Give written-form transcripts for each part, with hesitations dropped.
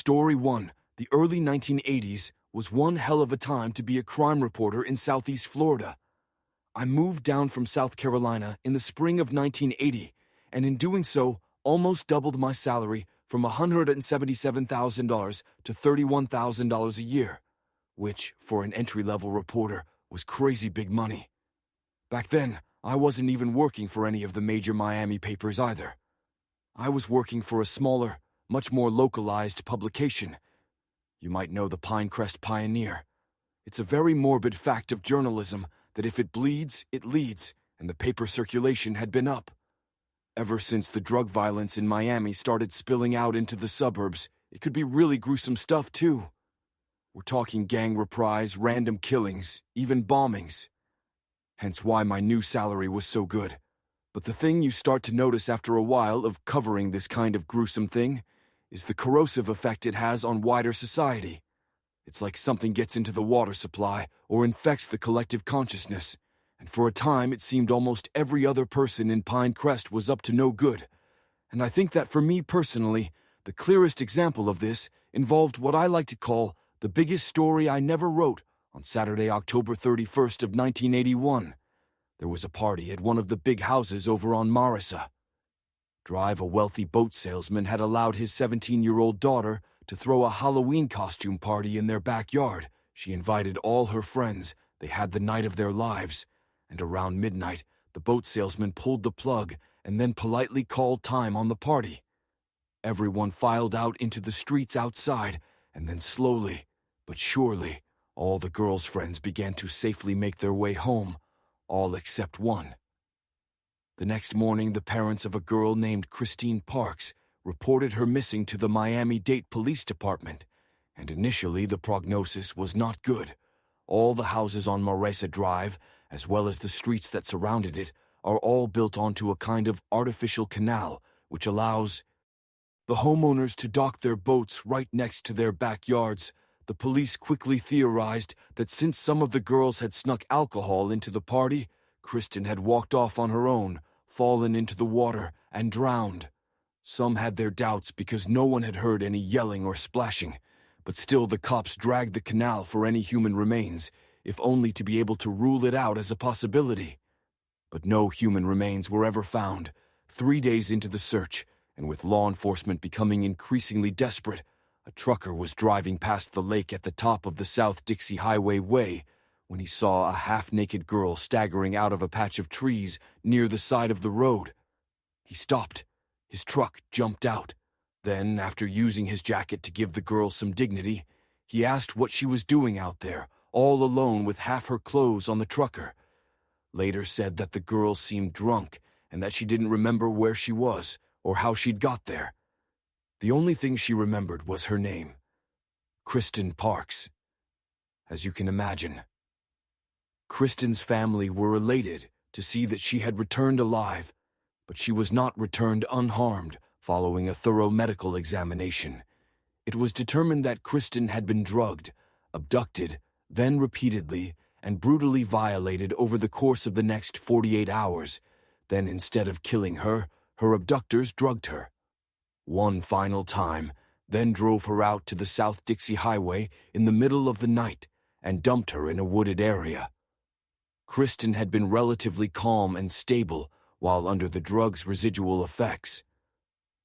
Story 1. The early 1980s was one hell of a time to be a crime reporter in Southeast Florida. I moved down from South Carolina in the spring of 1980, and in doing so, almost doubled my salary from $177,000 to $31,000 a year, which, for an entry-level reporter, was crazy big money. Back then, I wasn't even working for any of the major Miami papers either. I was working for a smaller, much more localized publication. You might know the Pinecrest Pioneer. It's a very morbid fact of journalism that if it bleeds, it leads, and the paper circulation had been up. Ever since the drug violence in Miami started spilling out into the suburbs, it could be really gruesome stuff too. We're talking gang reprise, random killings, even bombings. Hence why my new salary was so good. But the thing you start to notice after a while of covering this kind of gruesome thing is the corrosive effect it has on wider society. It's like something gets into the water supply or infects the collective consciousness, and for a time it seemed almost every other person in Pinecrest was up to no good. And I think that for me personally, the clearest example of this involved what I like to call the biggest story I never wrote on Saturday, October 31st of 1981. There was a party at one of the big houses over on Marissa Drive. A wealthy boat salesman had allowed his 17-year-old daughter to throw a Halloween costume party in their backyard. She invited all her friends. They had the night of their lives. And around midnight, the boat salesman pulled the plug and then politely called time on the party. Everyone filed out into the streets outside, and then slowly, but surely, all the girls' friends began to safely make their way home, all except one. The next morning, the parents of a girl named Christine Parks reported her missing to the Miami-Dade Police Department, and initially the prognosis was not good. All the houses on Marissa Drive, as well as the streets that surrounded it, are all built onto a kind of artificial canal, which allows the homeowners to dock their boats right next to their backyards. The police quickly theorized that since some of the girls had snuck alcohol into the party, Kristen had walked off on her own, fallen into the water, and drowned. Some had their doubts because no one had heard any yelling or splashing, but still the cops dragged the canal for any human remains, if only to be able to rule it out as a possibility. But no human remains were ever found. 3 days into the search, and with law enforcement becoming increasingly desperate, a trucker was driving past the lake at the top of the South Dixie Highway Way when he saw a half-naked girl staggering out of a patch of trees near the side of the road. He stopped. His truck jumped out. Then, after using his jacket to give the girl some dignity, he asked what she was doing out there, all alone with half her clothes on the trucker. Later said that the girl seemed drunk and that she didn't remember where she was or how she'd got there. The only thing she remembered was her name, Kristen Parks. As you can imagine, Kristen's family were elated to see that she had returned alive, but she was not returned unharmed following a thorough medical examination. It was determined that Kristen had been drugged, abducted, then repeatedly and brutally violated over the course of the next 48 hours. Then, instead of killing her, her abductors drugged her one final time, then drove her out to the South Dixie Highway in the middle of the night and dumped her in a wooded area. Kristen had been relatively calm and stable while under the drug's residual effects.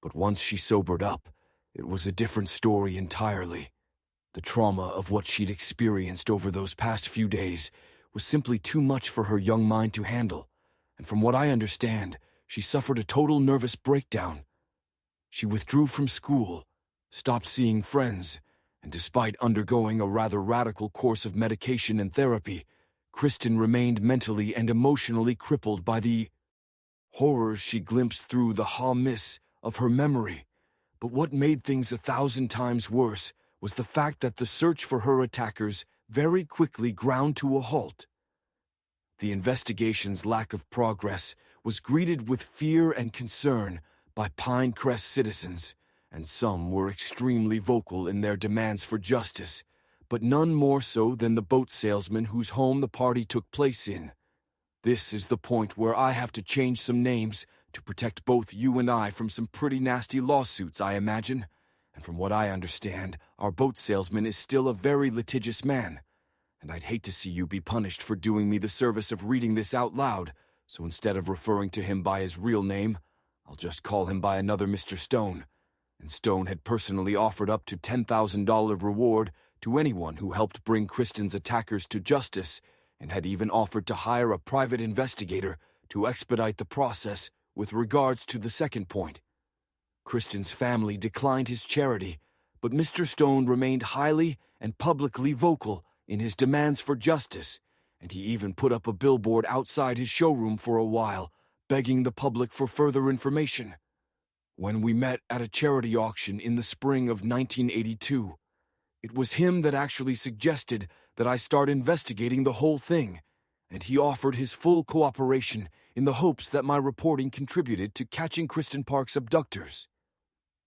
But once she sobered up, it was a different story entirely. The trauma of what she'd experienced over those past few days was simply too much for her young mind to handle, and from what I understand, she suffered a total nervous breakdown. She withdrew from school, stopped seeing friends, and despite undergoing a rather radical course of medication and therapy, Kristen remained mentally and emotionally crippled by the horrors she glimpsed through the ha-miss of her memory. But what made things 1,000 times worse was the fact that the search for her attackers very quickly ground to a halt. The investigation's lack of progress was greeted with fear and concern by Pinecrest citizens, and some were extremely vocal in their demands for justice, but none more so than the boat salesman whose home the party took place in. This is the point where I have to change some names to protect both you and I from some pretty nasty lawsuits, I imagine. and from what I understand, our boat salesman is still a very litigious man. And I'd hate to see you be punished for doing me the service of reading this out loud, so instead of referring to him by his real name, I'll just call him by another Mr. Stone. And Stone had personally offered up to $10,000 reward to anyone who helped bring Kristen's attackers to justice, and had even offered to hire a private investigator to expedite the process with regards to the second point. Kristen's family declined his charity, but Mr. Stone remained highly and publicly vocal in his demands for justice, and he even put up a billboard outside his showroom for a while, begging the public for further information. When we met at a charity auction in the spring of 1982, it was him that actually suggested that I start investigating the whole thing, and he offered his full cooperation in the hopes that my reporting contributed to catching Kristen Park's abductors.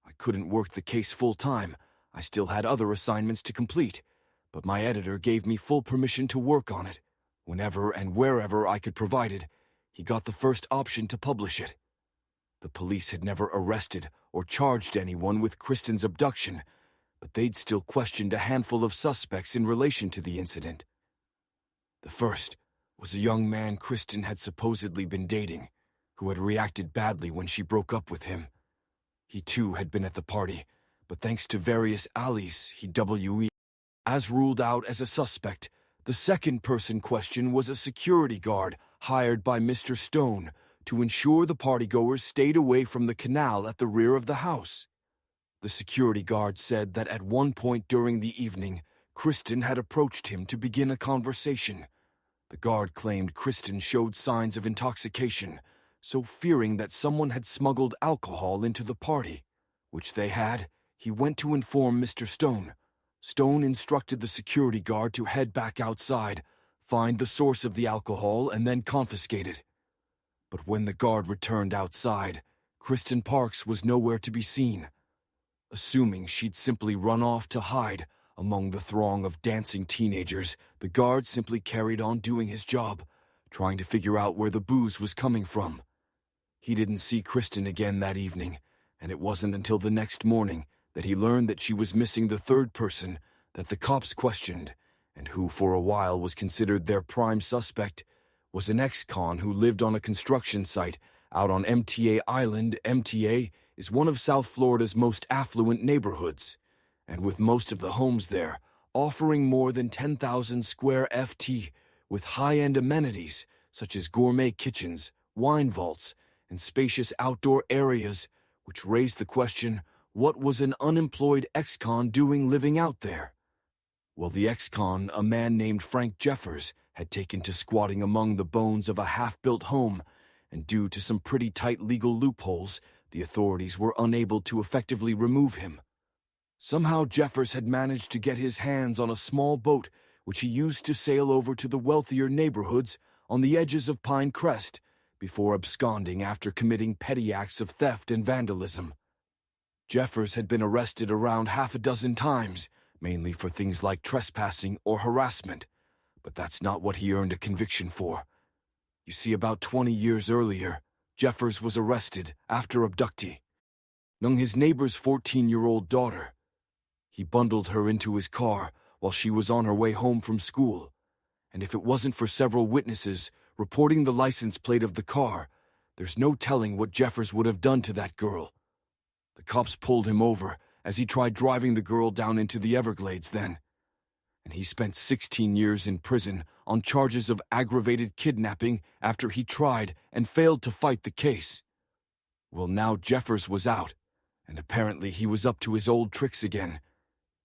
I couldn't work the case full-time. I still had other assignments to complete, but my editor gave me full permission to work on it. Whenever and wherever I could provide it, he got the first option to publish it. The police had never arrested or charged anyone with Kristen's abduction, but they'd still questioned a handful of suspects in relation to the incident. The first was a young man Kristen had supposedly been dating, who had reacted badly when she broke up with him. He too had been at the party, but thanks to various allies, he as ruled out as a suspect. The second person questioned was a security guard hired by Mr. Stone to ensure the partygoers stayed away from the canal at the rear of the house. The security guard said that at one point during the evening, Kristen had approached him to begin a conversation. The guard claimed Kristen showed signs of intoxication, so fearing that someone had smuggled alcohol into the party, which they had, he went to inform Mr. Stone. Stone instructed the security guard to head back outside, find the source of the alcohol, and then confiscate it. But when the guard returned outside, Kristen Parks was nowhere to be seen. Assuming she'd simply run off to hide among the throng of dancing teenagers, the guard simply carried on doing his job, trying to figure out where the booze was coming from. He didn't see Kristen again that evening, and it wasn't until the next morning that he learned that she was missing the third person that the cops questioned, and who for a while was considered their prime suspect, was an ex-con who lived on a construction site out on MTA Island. MTA is one of South Florida's most affluent neighborhoods, and with most of the homes there offering more than 10,000 square FT with high-end amenities such as gourmet kitchens, wine vaults, and spacious outdoor areas, which raised the question, what was an unemployed ex-con doing living out there? Well, the ex-con, a man named Frank Jeffers, had taken to squatting among the bones of a half-built home, and due to some pretty tight legal loopholes, the authorities were unable to effectively remove him. Somehow Jeffers had managed to get his hands on a small boat which he used to sail over to the wealthier neighborhoods on the edges of Pine Crest before absconding after committing petty acts of theft and vandalism. Jeffers had been arrested around half a dozen times, mainly for things like trespassing or harassment, but that's not what he earned a conviction for. You see, about 20 years earlier, Jeffers was arrested after abducting his neighbor's 14-year-old daughter. He bundled her into his car while she was on her way home from school, and if it wasn't for several witnesses reporting the license plate of the car, there's no telling what Jeffers would have done to that girl. The cops pulled him over as he tried driving the girl down into the Everglades then, and he spent 16 years in prison on charges of aggravated kidnapping after he tried and failed to fight the case. Well, now Jeffers was out, and apparently he was up to his old tricks again.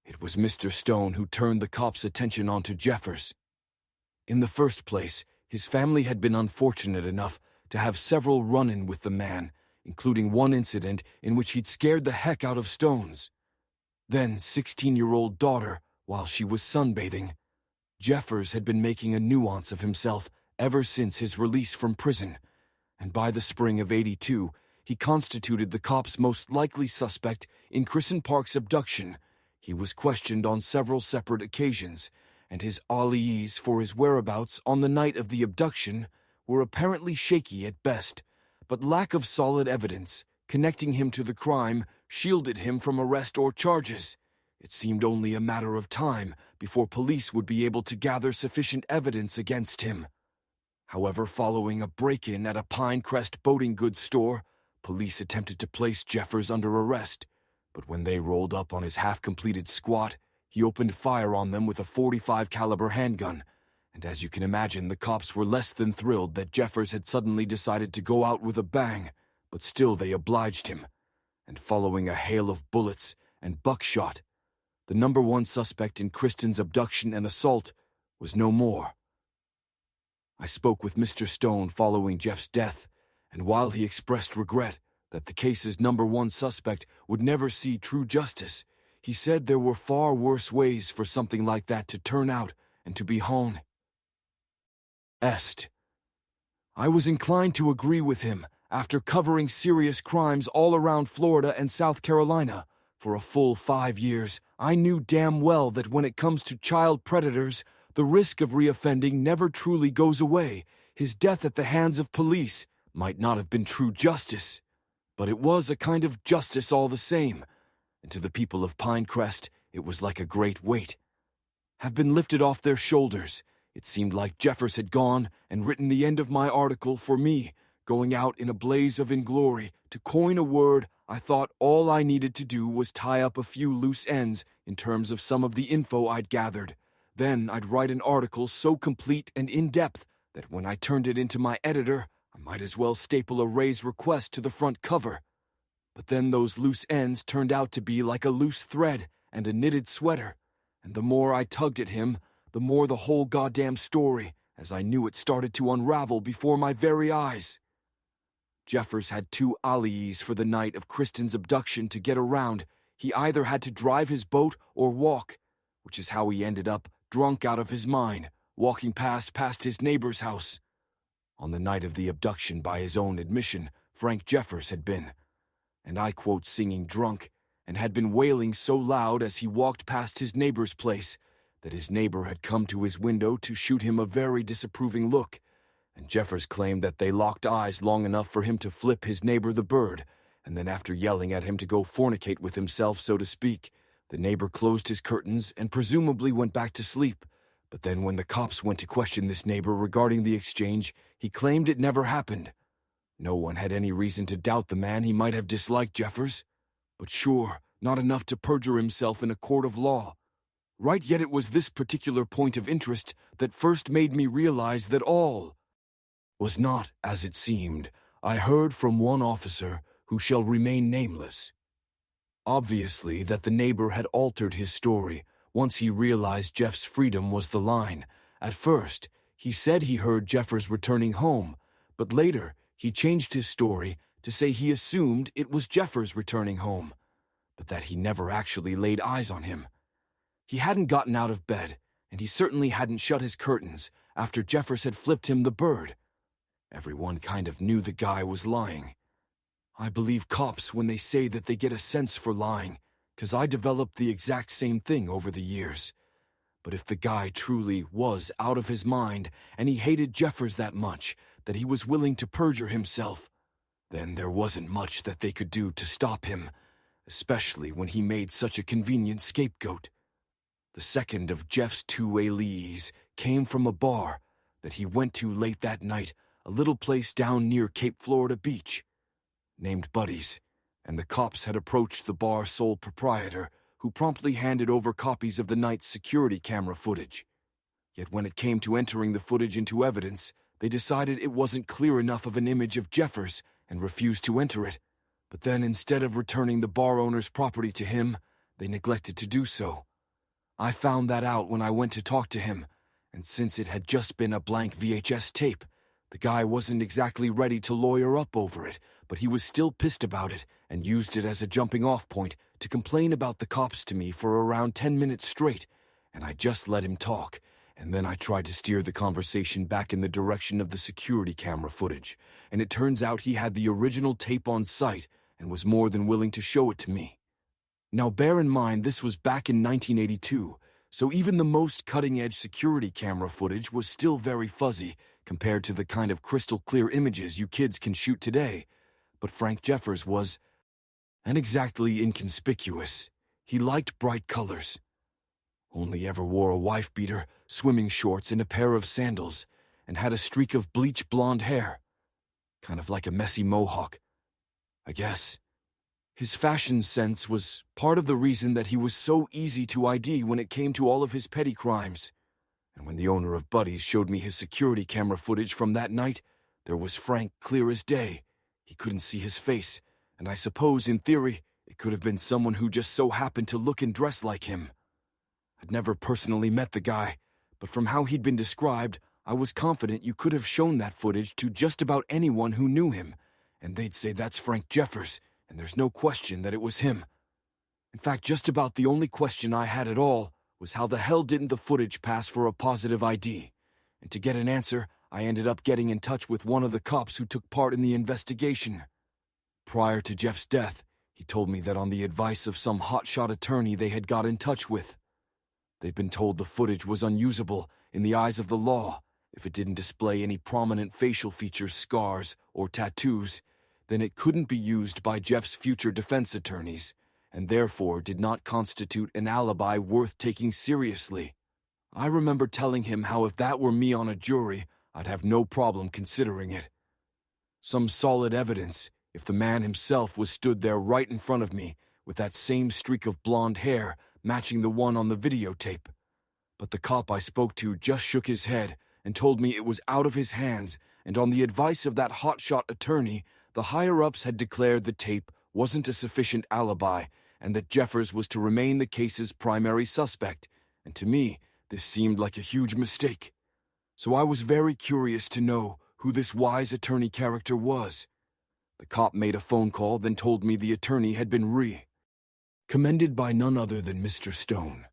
It was Mr. Stone who turned the cops' attention onto Jeffers. In the first place, his family had been unfortunate enough to have several run-in with the man, including one incident in which he'd scared the heck out of Stones. Then, 16-year-old daughter, while she was sunbathing. Jeffers had been making a nuisance of himself ever since his release from prison, and by the spring of '82, he constituted the cops' most likely suspect in Kristen Park's abduction. He was questioned on several separate occasions, and his alibis for his whereabouts on the night of the abduction were apparently shaky at best, but lack of solid evidence connecting him to the crime shielded him from arrest or charges. It seemed only a matter of time before police would be able to gather sufficient evidence against him. However, following a break-in at a Pinecrest boating goods store, police attempted to place Jeffers under arrest, but when they rolled up on his half-completed squat, he opened fire on them with a .45 caliber handgun, and as you can imagine, the cops were less than thrilled that Jeffers had suddenly decided to go out with a bang, but still they obliged him. And following a hail of bullets and buckshot, the number one suspect in Kristen's abduction and assault was no more. I spoke with Mr. Stone following Jeff's death, and while he expressed regret that the case's number one suspect would never see true justice, he said there were far worse ways for something like that to turn out and to be honest. I was inclined to agree with him after covering serious crimes all around Florida and South Carolina. For a full 5 years, I knew damn well that when it comes to child predators, the risk of reoffending never truly goes away. His death at the hands of police might not have been true justice, but it was a kind of justice all the same, and to the people of Pinecrest, it was like a great weight have been lifted off their shoulders. It seemed like Jeffers had gone and written the end of my article for me, going out in a blaze of inglory. To coin a word, I thought all I needed to do was tie up a few loose ends in terms of some of the info I'd gathered. Then I'd write an article so complete and in-depth that when I turned it into my editor, I might as well staple a Ray's request to the front cover. But then those loose ends turned out to be like a loose thread and a knitted sweater, and the more I tugged at him, the more the whole goddamn story, as I knew it, started to unravel before my very eyes. Jeffers had 2 alibis for the night of Kristen's abduction to get around. He either had to drive his boat or walk, which is how he ended up drunk out of his mind, walking past his neighbor's house. On the night of the abduction, by his own admission, Frank Jeffers had been, and I quote, singing drunk, and had been wailing so loud as he walked past his neighbor's place that his neighbor had come to his window to shoot him a very disapproving look, and Jeffers claimed that they locked eyes long enough for him to flip his neighbor the bird, and then after yelling at him to go fornicate with himself, so to speak, the neighbor closed his curtains and presumably went back to sleep. But then when the cops went to question this neighbor regarding the exchange, he claimed it never happened. No one had any reason to doubt the man. He might have disliked Jeffers, but sure, not enough to perjure himself in a court of law. Right, yet it was this particular point of interest that first made me realize that all was not as it seemed. I heard from one officer, who shall remain nameless, obviously, that the neighbor had altered his story once he realized Jeff's freedom was the line. At first, he said he heard Jeffers returning home, but later he changed his story to say he assumed it was Jeffers returning home, but that he never actually laid eyes on him. He hadn't gotten out of bed, and he certainly hadn't shut his curtains after Jeffers had flipped him the bird. Everyone kind of knew the guy was lying. I believe cops when they say that they get a sense for lying, 'cause I developed the exact same thing over the years. But if the guy truly was out of his mind, and he hated Jeffers that much, that he was willing to perjure himself, then there wasn't much that they could do to stop him, especially when he made such a convenient scapegoat. The second of Jeff's 2 alibis came from a bar that he went to late that night, a little place down near Cape Florida Beach, named Buddy's, and the cops had approached the bar's sole proprietor, who promptly handed over copies of the night's security camera footage. Yet when it came to entering the footage into evidence, they decided it wasn't clear enough of an image of Jeffers and refused to enter it. But then instead of returning the bar owner's property to him, they neglected to do so. I found that out when I went to talk to him, and since it had just been a blank VHS tape, the guy wasn't exactly ready to lawyer up over it, but he was still pissed about it and used it as a jumping-off point to complain about the cops to me for around 10 minutes straight, and I just let him talk, and then I tried to steer the conversation back in the direction of the security camera footage, and it turns out he had the original tape on site and was more than willing to show it to me. Now bear in mind this was back in 1982, so even the most cutting-edge security camera footage was still very fuzzy compared to the kind of crystal-clear images you kids can shoot today. But Frank Jeffers was and exactly inconspicuous. He liked bright colors. Only ever wore a wife-beater, swimming shorts, and a pair of sandals, and had a streak of bleach blonde hair. Kind of like a messy mohawk, I guess. His fashion sense was part of the reason that he was so easy to ID when it came to all of his petty crimes. And when the owner of Buddy's showed me his security camera footage from that night, there was Frank clear as day. He couldn't see his face, and I suppose, in theory, it could have been someone who just so happened to look and dress like him. I'd never personally met the guy, but from how he'd been described, I was confident you could have shown that footage to just about anyone who knew him, and they'd say that's Frank Jeffers, and there's no question that it was him. In fact, just about the only question I had at all was how the hell didn't the footage pass for a positive ID? And to get an answer, I ended up getting in touch with one of the cops who took part in the investigation. Prior to Jeff's death, he told me that on the advice of some hotshot attorney they had got in touch with, they'd been told the footage was unusable in the eyes of the law if it didn't display any prominent facial features, scars, or tattoos. Then it couldn't be used by Jeff's future defense attorneys, and therefore did not constitute an alibi worth taking seriously. I remember telling him how if that were me on a jury, I'd have no problem considering it. Some solid evidence, if the man himself was stood there right in front of me, with that same streak of blonde hair matching the one on the videotape. But the cop I spoke to just shook his head and told me it was out of his hands, and on the advice of that hotshot attorney, the higher-ups had declared the tape wasn't a sufficient alibi, and that Jeffers was to remain the case's primary suspect, and to me, this seemed like a huge mistake. So I was very curious to know who this wise attorney character was. The cop made a phone call, then told me the attorney had been commended by none other than Mr. Stone.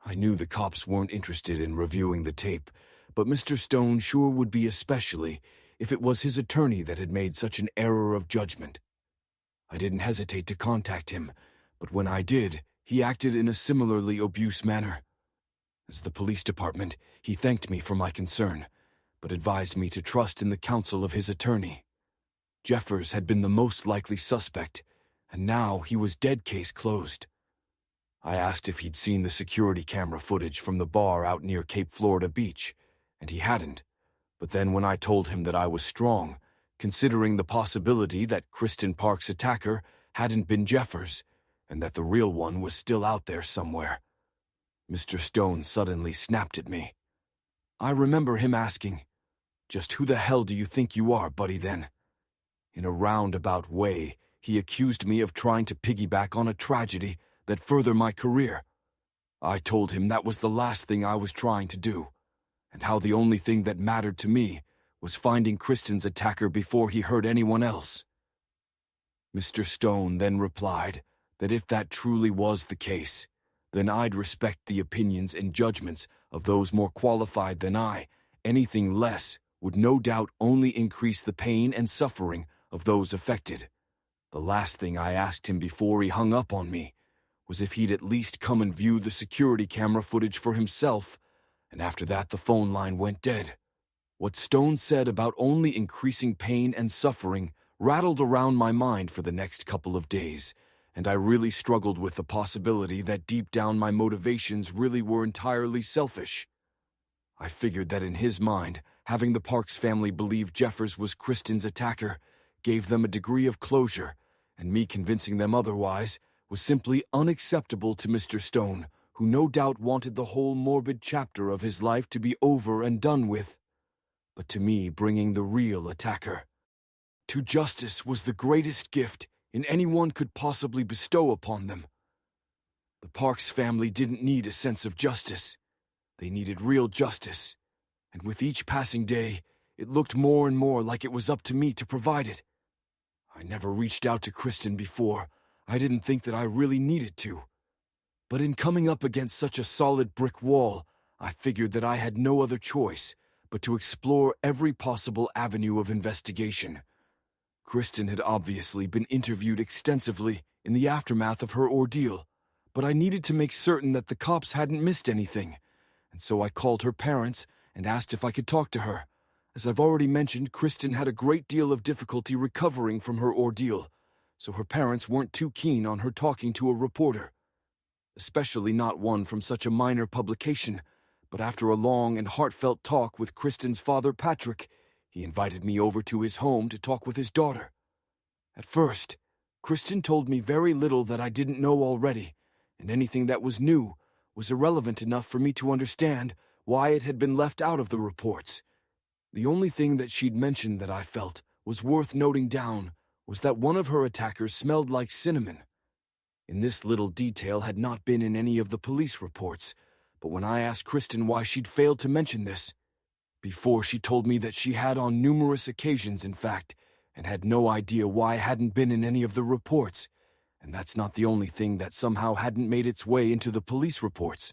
I knew the cops weren't interested in reviewing the tape, but Mr. Stone sure would be, especially if it was his attorney that had made such an error of judgment. I didn't hesitate to contact him, but when I did, he acted in a similarly obtuse manner. As the police department, he thanked me for my concern, but advised me to trust in the counsel of his attorney. Jeffers had been the most likely suspect, and now he was dead, case closed. I asked if he'd seen the security camera footage from the bar out near Cape Florida Beach, and he hadn't. But then when I told him that I was strong, considering the possibility that Kristen Park's attacker hadn't been Jeffers, and that the real one was still out there somewhere, Mr. Stone suddenly snapped at me. I remember him asking, "Just who the hell do you think you are, buddy, then?" In a roundabout way, he accused me of trying to piggyback on a tragedy that furthered my career. I told him that was the last thing I was trying to do, and how the only thing that mattered to me was finding Kristen's attacker before he hurt anyone else. Mr. Stone then replied that if that truly was the case, then I'd respect the opinions and judgments of those more qualified than I. Anything less would no doubt only increase the pain and suffering of those affected. The last thing I asked him before he hung up on me was if he'd at least come and view the security camera footage for himself, and after that the phone line went dead. What Stone said about only increasing pain and suffering rattled around my mind for the next couple of days, and I really struggled with the possibility that deep down my motivations really were entirely selfish. I figured that in his mind, having the Parks family believe Jeffers was Kristen's attacker gave them a degree of closure, and me convincing them otherwise was simply unacceptable to Mr. Stone, who no doubt wanted the whole morbid chapter of his life to be over and done with. But to me, bringing the real attacker to justice was the greatest gift anyone could possibly bestow upon them. The Parks family didn't need a sense of justice. They needed real justice, and with each passing day, it looked more and more like it was up to me to provide it. I never reached out to Kristen before. I didn't think that I really needed to. But in coming up against such a solid brick wall, I figured that I had no other choice but to explore every possible avenue of investigation. Kristen had obviously been interviewed extensively in the aftermath of her ordeal, but I needed to make certain that the cops hadn't missed anything, and so I called her parents and asked if I could talk to her. As I've already mentioned, Kristen had a great deal of difficulty recovering from her ordeal, so her parents weren't too keen on her talking to a reporter, especially not one from such a minor publication. But after a long and heartfelt talk with Kristen's father, Patrick, he invited me over to his home to talk with his daughter. At first, Kristen told me very little that I didn't know already, and anything that was new was irrelevant enough for me to understand why it had been left out of the reports. The only thing that she'd mentioned that I felt was worth noting down was that one of her attackers smelled like cinnamon. And this little detail had not been in any of the police reports, but when I asked Kristen why she'd failed to mention this, before she told me that she had on numerous occasions, in fact, and had no idea why it hadn't been in any of the reports, and that's not the only thing that somehow hadn't made its way into the police reports.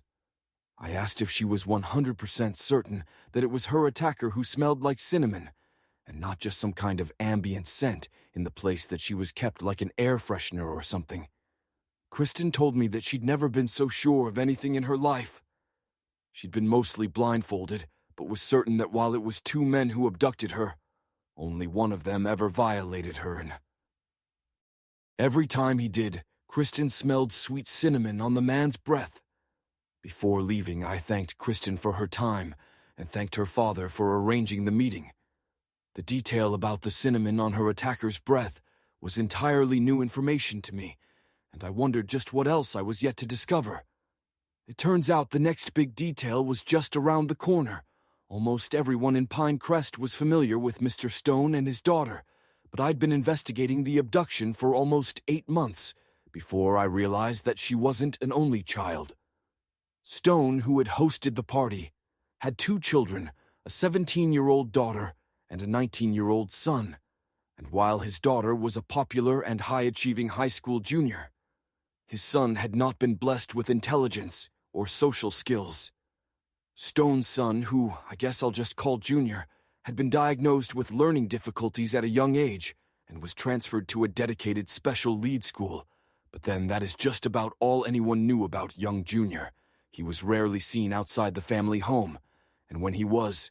I asked if she was 100% certain that it was her attacker who smelled like cinnamon, and not just some kind of ambient scent in the place that she was kept like an air freshener or something. Kristen told me that she'd never been so sure of anything in her life. She'd been mostly blindfolded, but was certain that while it was 2 men who abducted her, only one of them ever violated her, and every time he did, Kristen smelled sweet cinnamon on the man's breath. Before leaving, I thanked Kristen for her time and thanked her father for arranging the meeting. The detail about the cinnamon on her attacker's breath was entirely new information to me, and I wondered just what else I was yet to discover. It turns out the next big detail was just around the corner. Almost everyone in Pinecrest was familiar with Mr. Stone and his daughter, but I'd been investigating the abduction for almost 8 months before I realized that she wasn't an only child. Stone, who had hosted the party, had 2 children, a 17-year-old daughter and a 19-year-old son, and while his daughter was a popular and high-achieving high school junior, his son had not been blessed with intelligence or social skills. Stone's son, who I guess I'll just call Junior, had been diagnosed with learning difficulties at a young age and was transferred to a dedicated special lead school, but then that is just about all anyone knew about young Junior. He was rarely seen outside the family home, and when he was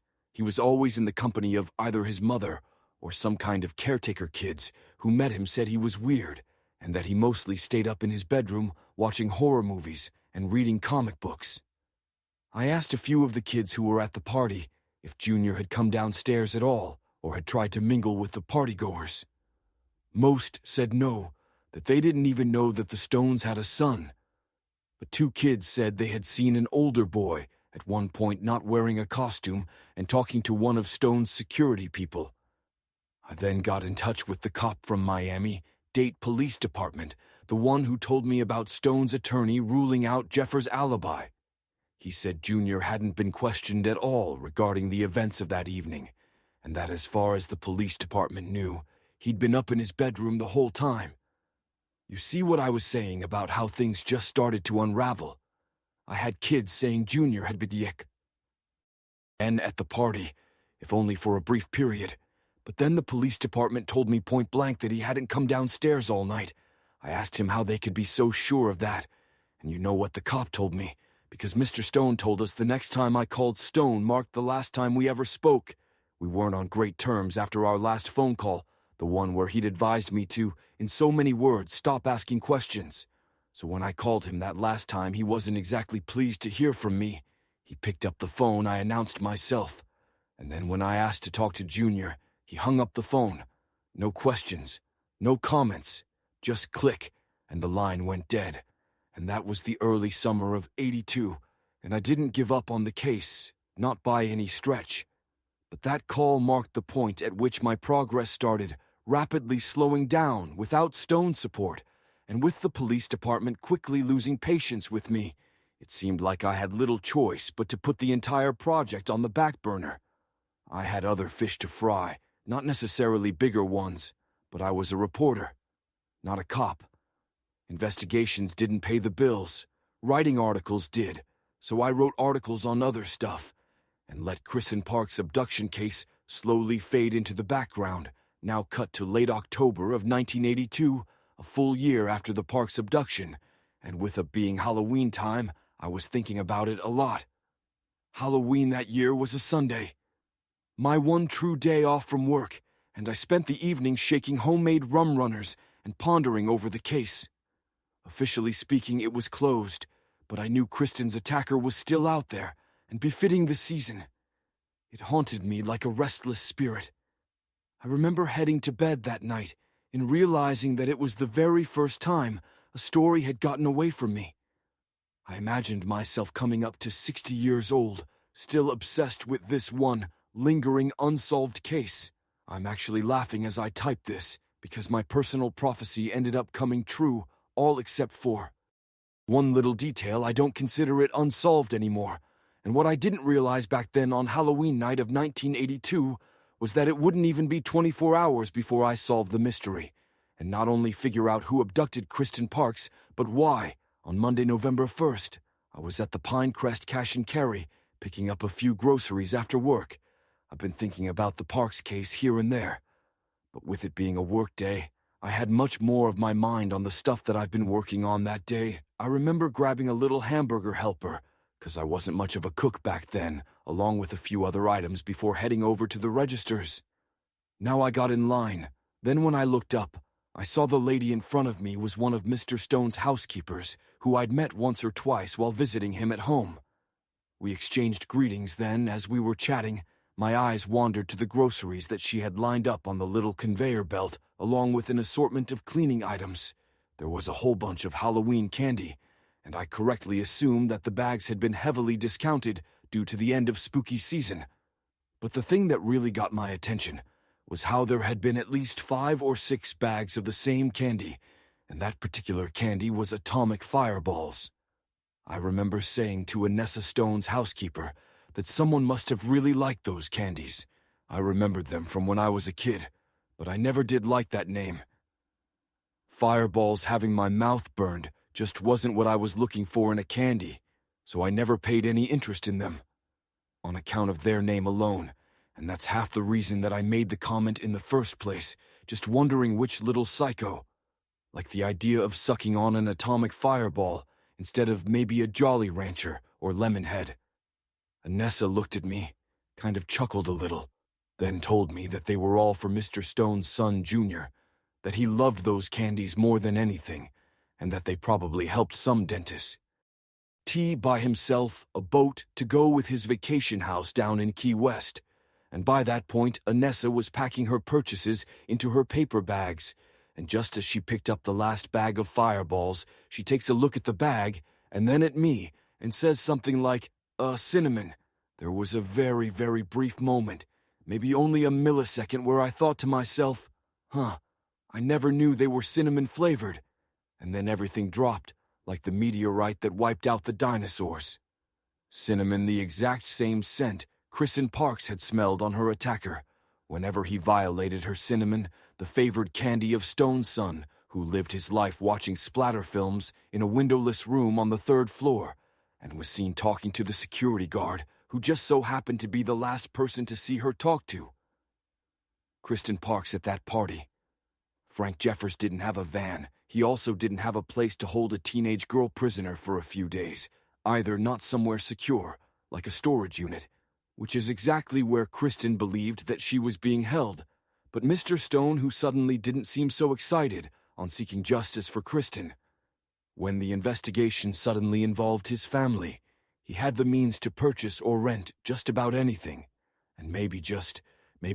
always in the company of either his mother or some kind of caretaker kids who met him said he was weird, and that he mostly stayed up in his bedroom watching horror movies and reading comic books. I asked a few of the kids who were at the party if Junior had come downstairs at all or had tried to mingle with the partygoers. Most said no, that they didn't even know that the Stones had a son. But 2 kids said they had seen an older boy at one point not wearing a costume and talking to one of Stone's security people. I then got in touch with the cop from Miami-Dade Police Department, the one who told me about Stone's attorney ruling out Jeffers' alibi. He said Junior hadn't been questioned at all regarding the events of that evening, and that as far as the police department knew, he'd been up in his bedroom the whole time. You see what I was saying about how things just started to unravel? I had kids saying Junior had been dick. And at the party, if only for a brief period. But then the police department told me point blank that he hadn't come downstairs all night. I asked him how they could be so sure of that. And you know what the cop told me? Because Mr. Stone told us the next time I called Stone marked the last time we ever spoke. We weren't on great terms after our last phone call, the one where he'd advised me to, in so many words, stop asking questions. So when I called him that last time, he wasn't exactly pleased to hear from me. He picked up the phone, I announced myself. And then when I asked to talk to Junior, he hung up the phone. No questions, no comments, just click, and the line went dead. And that was the early summer of '82, and I didn't give up on the case, not by any stretch. But that call marked the point at which my progress started rapidly slowing down without Stone's support, and with the police department quickly losing patience with me. It seemed like I had little choice but to put the entire project on the back burner. I had other fish to fry, not necessarily bigger ones, but I was a reporter, not a cop. Investigations didn't pay the bills. Writing articles did, so I wrote articles on other stuff, and let Kristen Park's abduction case slowly fade into the background, now cut to late October of 1982, a full year after the Park's abduction, and with it being Halloween time, I was thinking about it a lot. Halloween that year was a Sunday. My one true day off from work, and I spent the evening shaking homemade rum runners and pondering over the case. Officially speaking, it was closed, but I knew Kristen's attacker was still out there and befitting the season. It haunted me like a restless spirit. I remember heading to bed that night and realizing that it was the very first time a story had gotten away from me. I imagined myself coming up to 60 years old, still obsessed with this one lingering unsolved case. I'm actually laughing as I type this because my personal prophecy ended up coming true, all except for one little detail. I don't consider it unsolved anymore, and what I didn't realize back then on Halloween night of 1982 was that it wouldn't even be 24 hours before I solved the mystery, and not only figure out who abducted Kristen Parks, but why. On Monday, November 1st, I was at the Pinecrest Cash and Carry, picking up a few groceries after work. I've been thinking about the Parks case here and there, but with it being a work day, I had much more of my mind on the stuff that I've been working on that day. I remember grabbing a little hamburger helper, because I wasn't much of a cook back then, along with a few other items before heading over to the registers. Now I got in line. Then when I looked up, I saw the lady in front of me was one of Mr. Stone's housekeepers, who I'd met once or twice while visiting him at home. We exchanged greetings then. As we were chatting, my eyes wandered to the groceries that she had lined up on the little conveyor belt, along with an assortment of cleaning items. There was a whole bunch of Halloween candy, and I correctly assumed that the bags had been heavily discounted due to the end of spooky season. But the thing that really got my attention was how there had been at least 5 or 6 bags of the same candy, and that particular candy was atomic fireballs. I remember saying to Anessa Stone's housekeeper that someone must have really liked those candies. I remembered them from when I was a kid, but I never did like that name. Fireballs having my mouth burned just wasn't what I was looking for in a candy, so I never paid any interest in them, on account of their name alone, and that's half the reason that I made the comment in the first place, just wondering which little psycho, like the idea of sucking on an atomic fireball instead of maybe a Jolly Rancher or Lemonhead. Anessa looked at me, kind of chuckled a little, then told me that they were all for Mr. Stone's son, Junior, that he loved those candies more than anything, and that they probably helped some dentists. Tea by himself, a boat to go with his vacation house down in Key West, and by that point Anessa was packing her purchases into her paper bags, and just as she picked up the last bag of fireballs, she takes a look at the bag, and then at me, and says something like, cinnamon. There was a very, very brief moment, maybe only a millisecond, where I thought to myself, I never knew they were cinnamon-flavored. And then everything dropped, like the meteorite that wiped out the dinosaurs. Cinnamon, the exact same scent Kristen Parks had smelled on her attacker. Whenever he violated her, cinnamon, the favored candy of Stone's son, who lived his life watching splatter films in a windowless room on the 3rd floor, and was seen talking to the security guard, who just so happened to be the last person to see her talk to Kristen Parks at that party. Frank Jeffers didn't have a van. He also didn't have a place to hold a teenage girl prisoner for a few days, either not somewhere secure, like a storage unit, which is exactly where Kristen believed that she was being held. But Mr. Stone, who suddenly didn't seem so excited on seeking justice for Kristen. When the investigation suddenly involved his family, he had the means to purchase or rent just about anything, and maybe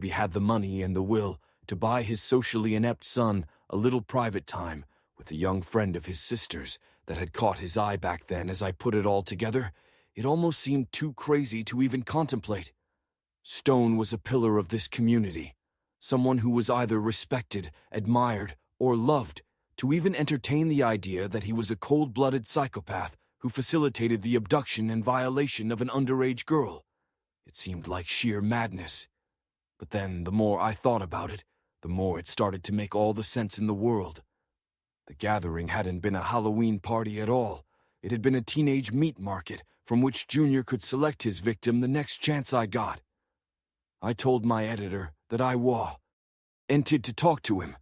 had the money and the will to buy his socially inept son a little private time with a young friend of his sister's that had caught his eye back then. As I put it all together, it almost seemed too crazy to even contemplate. Stone was a pillar of this community, someone who was either respected, admired, or loved. To even entertain the idea that he was a cold-blooded psychopath who facilitated the abduction and violation of an underage girl, it seemed like sheer madness. But then, the more I thought about it, the more it started to make all the sense in the world. The gathering hadn't been a Halloween party at all. It had been a teenage meat market from which Junior could select his victim the next chance I got. I told my editor that I wanted to talk to him,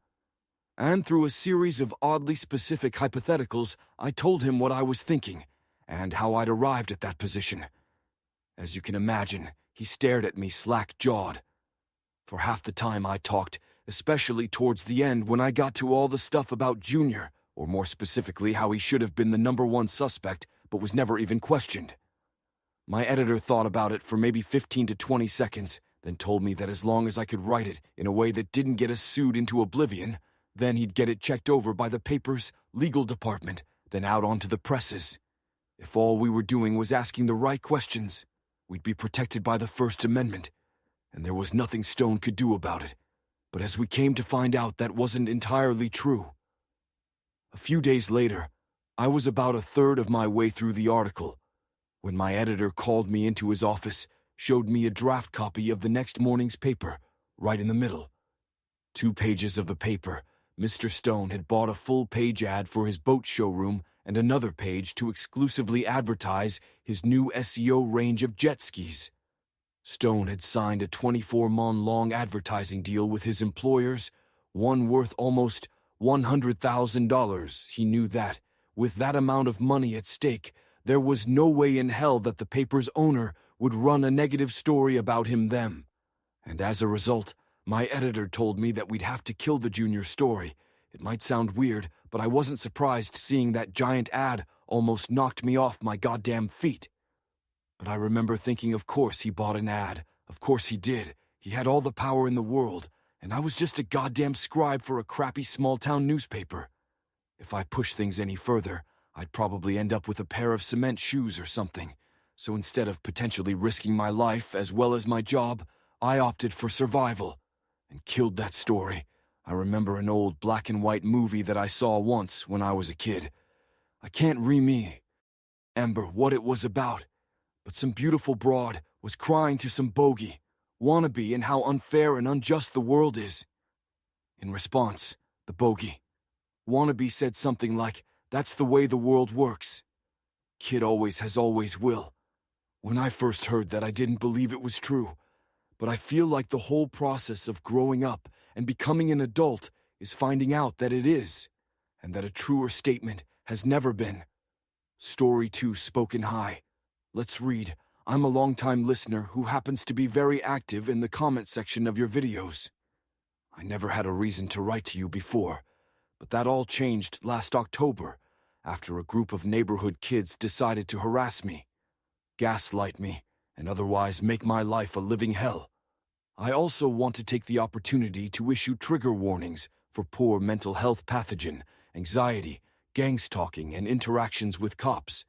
and through a series of oddly specific hypotheticals, I told him what I was thinking and how I'd arrived at that position. As you can imagine, he stared at me slack-jawed. For half the time I talked especially towards the end when I got to all the stuff about Junior, or more specifically how he should have been the #1 suspect but was never even questioned. My editor thought about it for maybe 15 to 20 seconds, then told me that as long as I could write it in a way that didn't get us sued into oblivion, then he'd get it checked over by the paper's legal department, then out onto the presses. If all we were doing was asking the right questions, we'd be protected by the First Amendment, and there was nothing Stone could do about it. But as we came to find out, that wasn't entirely true. A few days later, I was about a third of my way through the article when my editor called me into his office, showed me a draft copy of the next morning's paper, right in the middle. 2 pages of the paper. Mr. Stone had bought a full-page ad for his boat showroom and another page to exclusively advertise his new SEO range of jet skis. Stone had signed a 24-month-long advertising deal with his employers, one worth almost $100,000. He knew that, with that amount of money at stake, there was no way in hell that the paper's owner would run a negative story about him. And as a result, my editor told me that we'd have to kill the Junior story. It might sound weird, but I wasn't surprised seeing that giant ad almost knocked me off my goddamn feet. But I remember thinking, of course he bought an ad. Of course he did. He had all the power in the world, and I was just a goddamn scribe for a crappy small-town newspaper. If I pushed things any further, I'd probably end up with a pair of cement shoes or something. So instead of potentially risking my life as well as my job, I opted for survival and killed that story. I remember an old black-and-white movie that I saw once when I was a kid. I can't remember what it was about, but some beautiful broad was crying to some bogey wannabe and how unfair and unjust the world is. In response, the bogey wannabe said something like, "That's the way the world works. Kid always has, always will." When I first heard that, I didn't believe it was true, but I feel like the whole process of growing up and becoming an adult is finding out that it is, and that a truer statement has never been. Story 2 spoken high. Let's read. I'm a longtime listener who happens to be very active in the comment section of your videos. I never had a reason to write to you before, but that all changed last October after a group of neighborhood kids decided to harass me, gaslight me, and otherwise make my life a living hell. I also want to take the opportunity to issue trigger warnings for poor mental health pathogen, anxiety, gang-stalking, and interactions with cops.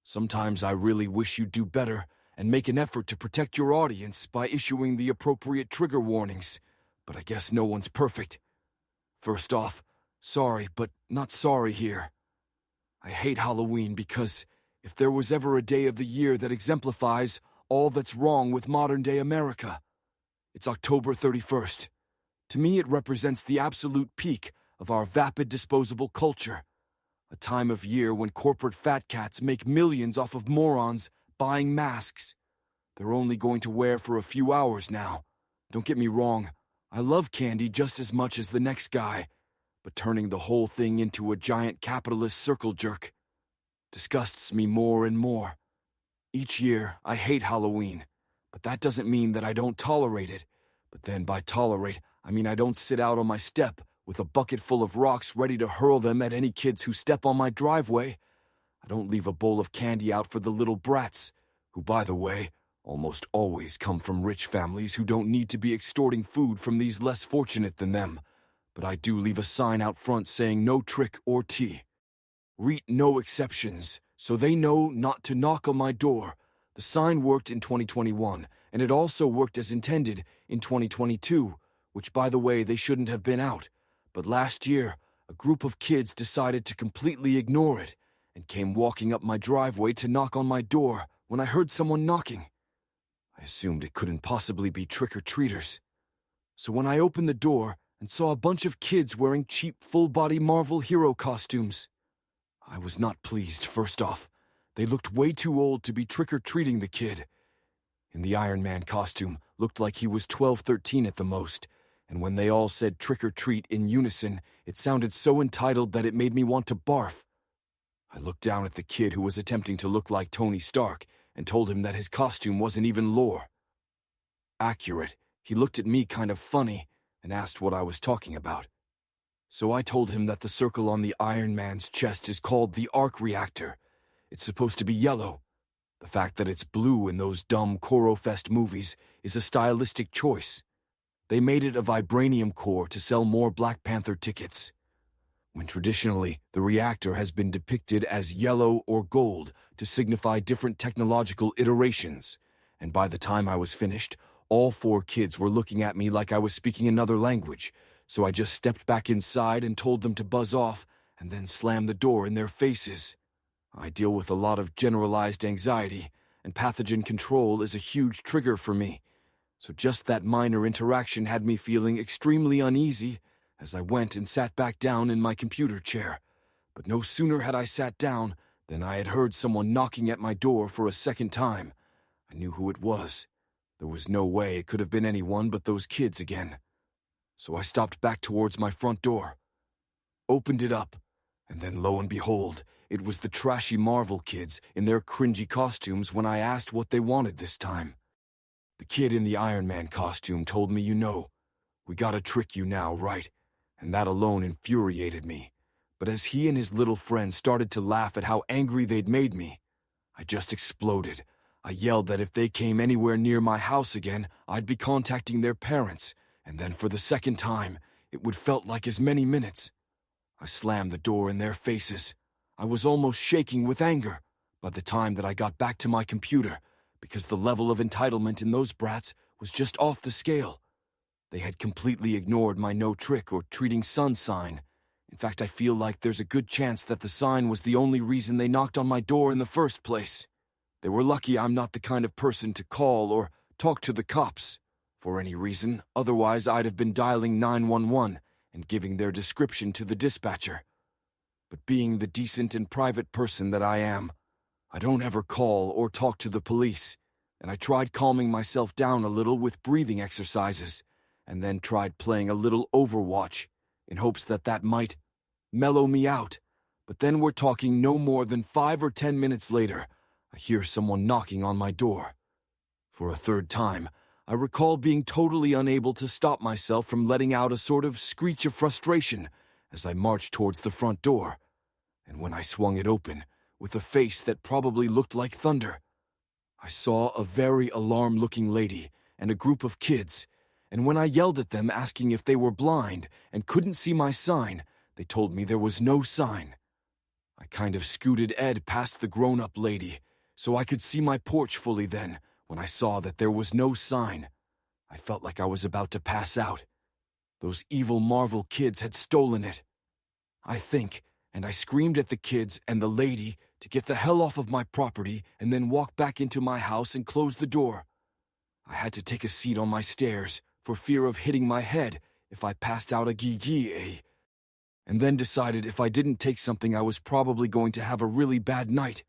Sometimes I really wish you'd do better and make an effort to protect your audience by issuing the appropriate trigger warnings, but I guess no one's perfect. First off, sorry, but not sorry here. I hate Halloween because if there was ever a day of the year that exemplifies all that's wrong with modern-day America, it's October 31st. To me, it represents the absolute peak of our vapid disposable culture, a time of year when corporate fat cats make millions off of morons buying masks they're only going to wear for a few hours now. Don't get me wrong, I love candy just as much as the next guy, but turning the whole thing into a giant capitalist circle jerk disgusts me more and more. Each year, I hate Halloween, but that doesn't mean that I don't tolerate it. But then by tolerate, I mean I don't sit out on my step with a bucket full of rocks ready to hurl them at any kids who step on my driveway. I don't leave a bowl of candy out for the little brats, who, by the way, almost always come from rich families who don't need to be extorting food from these less fortunate than them. But I do leave a sign out front saying no trick or tea. Read no exceptions, so they know not to knock on my door. The sign worked in 2021, and it also worked as intended in 2022, which, by the way, they shouldn't have been out. But last year, a group of kids decided to completely ignore it and came walking up my driveway to knock on my door when I heard someone knocking. I assumed it couldn't possibly be trick-or-treaters. So when I opened the door and saw a bunch of kids wearing cheap full-body Marvel hero costumes, I was not pleased. First off, they looked way too old to be trick-or-treating the kid. In the Iron Man costume, looked like he was 12, 13 at the most, and when they all said trick-or-treat in unison, it sounded so entitled that it made me want to barf. I looked down at the kid who was attempting to look like Tony Stark and told him that his costume wasn't even lore accurate. He looked at me kind of funny, and asked what I was talking about. So I told him that the circle on the Iron Man's chest is called the arc reactor. It's supposed to be yellow. The fact that it's blue in those dumb Corofest movies is a stylistic choice. They made it a vibranium core to sell more Black Panther tickets, when traditionally the reactor has been depicted as yellow or gold to signify different technological iterations. And by the time I was finished, all 4 kids were looking at me like I was speaking another language, so I just stepped back inside and told them to buzz off and then slammed the door in their faces. I deal with a lot of generalized anxiety, and pathogen control is a huge trigger for me. So just that minor interaction had me feeling extremely uneasy as I went and sat back down in my computer chair. But no sooner had I sat down than I had heard someone knocking at my door for a second time. I knew who it was. There was no way it could have been anyone but those kids again. So I stopped back towards my front door, opened it up, and then lo and behold, it was the trashy Marvel kids in their cringy costumes when I asked what they wanted this time. The kid in the Iron Man costume told me, we gotta trick you now, right? And that alone infuriated me. But as he and his little friend started to laugh at how angry they'd made me, I just exploded. I yelled that if they came anywhere near my house again, I'd be contacting their parents, and then for the second time, it would felt like as many minutes. I slammed the door in their faces. I was almost shaking with anger by the time that I got back to my computer, because the level of entitlement in those brats was just off the scale. They had completely ignored my no trick or treating son sign. In fact, I feel like there's a good chance that the sign was the only reason they knocked on my door in the first place. They were lucky I'm not the kind of person to call or talk to the cops for any reason, otherwise I'd have been dialing 911 and giving their description to the dispatcher. But being the decent and private person that I am, I don't ever call or talk to the police, and I tried calming myself down a little with breathing exercises, and then tried playing a little Overwatch in hopes that that might mellow me out. But then we're talking no more than 5 or 10 minutes later, I hear someone knocking on my door. For a third time, I recall being totally unable to stop myself from letting out a sort of screech of frustration as I marched towards the front door. And when I swung it open, with a face that probably looked like thunder, I saw a very alarmed-looking lady and a group of kids, and when I yelled at them asking if they were blind and couldn't see my sign, they told me there was no sign. I kind of scooted Ed past the grown-up lady, so I could see my porch fully then, when I saw that there was no sign. I felt like I was about to pass out. Those evil Marvel kids had stolen it, I think, and I screamed at the kids and the lady to get the hell off of my property and then walk back into my house and close the door. I had to take a seat on my stairs for fear of hitting my head if I passed out a gee-gee, and then decided if I didn't take something I was probably going to have a really bad night.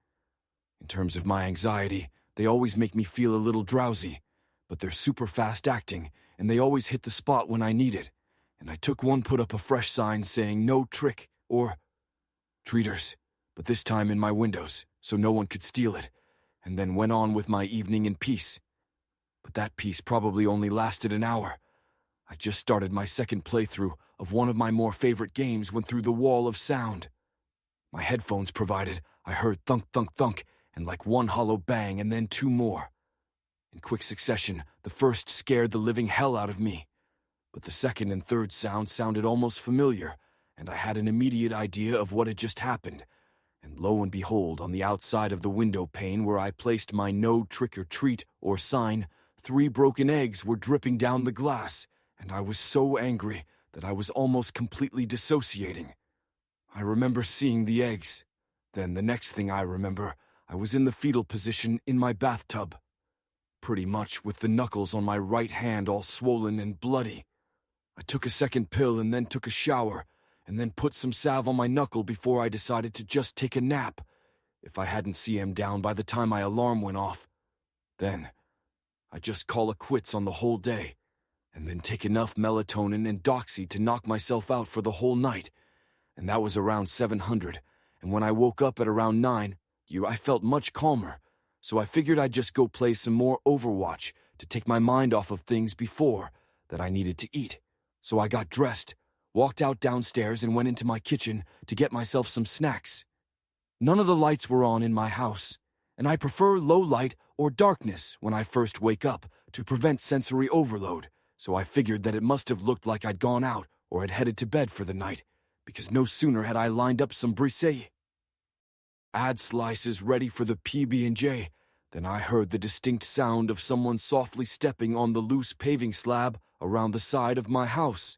In terms of my anxiety, they always make me feel a little drowsy, but they're super fast acting, and they always hit the spot when I need it. And I took one, put up a fresh sign saying no trick or treaters, but this time in my windows, so no one could steal it, and then went on with my evening in peace. But that peace probably only lasted an hour. I just started my second playthrough of one of my more favorite games when through the wall of sound my headphones provided, I heard thunk, thunk, thunk, and like one hollow bang and then 2 more. In quick succession, the first scared the living hell out of me, but the second and third sound sounded almost familiar, and I had an immediate idea of what had just happened. And lo and behold, on the outside of the window pane where I placed my no trick or treat or sign, 3 broken eggs were dripping down the glass, and I was so angry that I was almost completely dissociating. I remember seeing the eggs. Then the next thing I remember, I was in the fetal position in my bathtub, pretty much with the knuckles on my right hand all swollen and bloody. I took a second pill and then took a shower, and then put some salve on my knuckle before I decided to just take a nap, if I hadn't CM'd down by the time my alarm went off. Then, I just call it quits on the whole day, and then take enough melatonin and doxy to knock myself out for the whole night, and that was around 700, and when I woke up at around 9, I felt much calmer, so I figured I'd just go play some more Overwatch to take my mind off of things before that I needed to eat. So I got dressed, walked out downstairs and went into my kitchen to get myself some snacks. None of the lights were on in my house, and I prefer low light or darkness when I first wake up to prevent sensory overload, so I figured that it must have looked like I'd gone out or had headed to bed for the night, because no sooner had I lined up some brisket ad slices ready for the PB&J than I heard the distinct sound of someone softly stepping on the loose paving slab around the side of my house.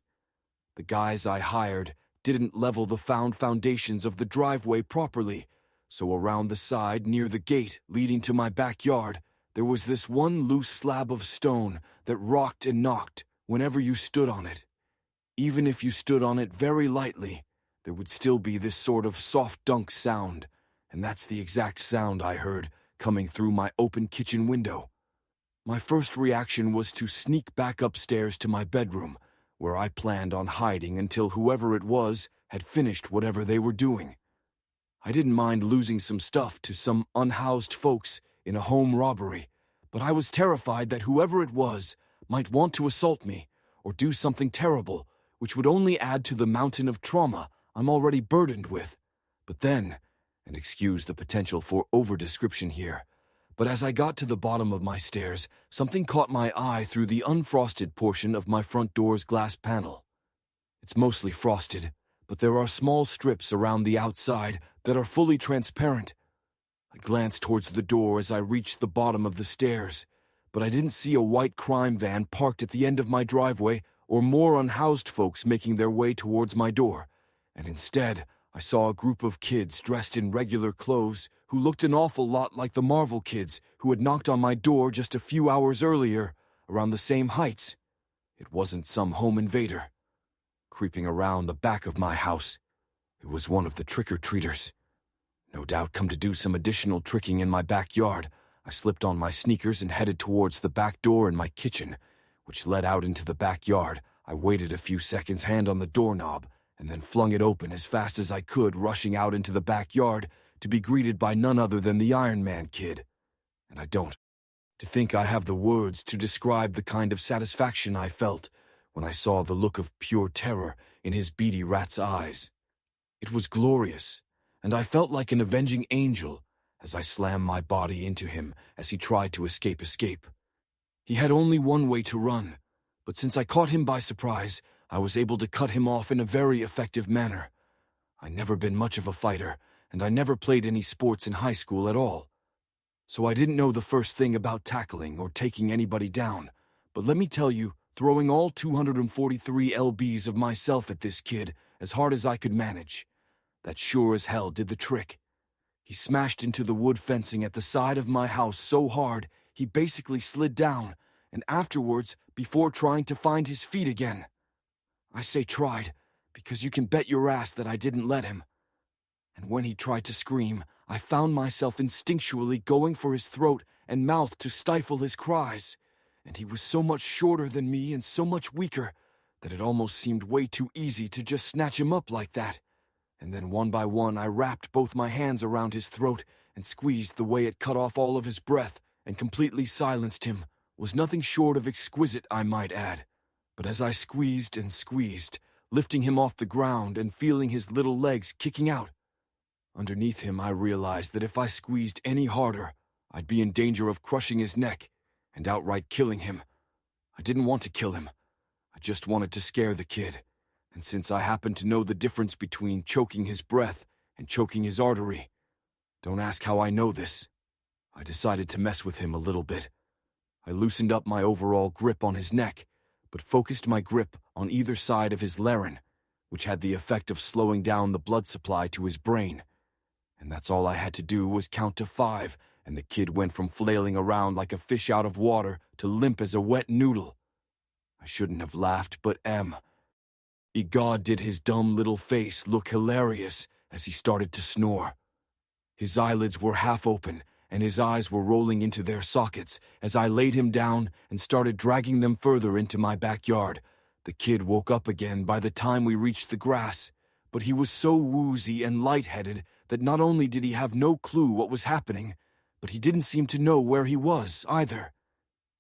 The guys I hired didn't level the foundations of the driveway properly, so around the side near the gate leading to my backyard, there was this one loose slab of stone that rocked and knocked whenever you stood on it. Even if you stood on it very lightly, there would still be this sort of soft dunk sound, and that's the exact sound I heard coming through my open kitchen window. My first reaction was to sneak back upstairs to my bedroom, where I planned on hiding until whoever it was had finished whatever they were doing. I didn't mind losing some stuff to some unhoused folks in a home robbery, but I was terrified that whoever it was might want to assault me or do something terrible, which would only add to the mountain of trauma I'm already burdened with. But then, and excuse the potential for over-description here, but as I got to the bottom of my stairs, something caught my eye through the unfrosted portion of my front door's glass panel. It's mostly frosted, but there are small strips around the outside that are fully transparent. I glanced towards the door as I reached the bottom of the stairs, but I didn't see a white crime van parked at the end of my driveway or more unhoused folks making their way towards my door, and instead I saw a group of kids dressed in regular clothes who looked an awful lot like the Marvel kids who had knocked on my door just a few hours earlier, around the same heights. It wasn't some home invader creeping around the back of my house. It was one of the trick-or-treaters. No doubt come to do some additional tricking in my backyard. I slipped on my sneakers and headed towards the back door in my kitchen, which led out into the backyard. I waited a few seconds, hand on the doorknob, and then flung it open as fast as I could, rushing out into the backyard to be greeted by none other than the Iron Man kid. And I don't to think I have the words to describe the kind of satisfaction I felt when I saw the look of pure terror in his beady rat's eyes. It was glorious, and I felt like an avenging angel as I slammed my body into him as he tried to escape. He had only one way to run, but since I caught him by surprise, I was able to cut him off in a very effective manner. I'd never been much of a fighter, and I never played any sports in high school at all. So I didn't know the first thing about tackling or taking anybody down, but let me tell you, throwing all 243 lbs of myself at this kid as hard as I could manage, that sure as hell did the trick. He smashed into the wood fencing at the side of my house so hard he basically slid down, and afterwards, before trying to find his feet again. I say tried, because you can bet your ass that I didn't let him. And when he tried to scream, I found myself instinctually going for his throat and mouth to stifle his cries, and he was so much shorter than me and so much weaker that it almost seemed way too easy to just snatch him up like that. And then one by one I wrapped both my hands around his throat and squeezed the way it cut off all of his breath and completely silenced him. Was nothing short of exquisite, I might add. But as I squeezed and squeezed, lifting him off the ground and feeling his little legs kicking out, underneath him I realized that if I squeezed any harder, I'd be in danger of crushing his neck and outright killing him. I didn't want to kill him. I just wanted to scare the kid. And since I happened to know the difference between choking his breath and choking his artery, don't ask how I know this, I decided to mess with him a little bit. I loosened up my overall grip on his neck, but focused my grip on either side of his larynx, which had the effect of slowing down the blood supply to his brain. And that's all I had to do was count to 5, and the kid went from flailing around like a fish out of water to limp as a wet noodle. I shouldn't have laughed, but God did his dumb little face look hilarious as he started to snore. His eyelids were half open, and his eyes were rolling into their sockets as I laid him down and started dragging them further into my backyard. The kid woke up again by the time we reached the grass, but he was so woozy and lightheaded that not only did he have no clue what was happening, but he didn't seem to know where he was either.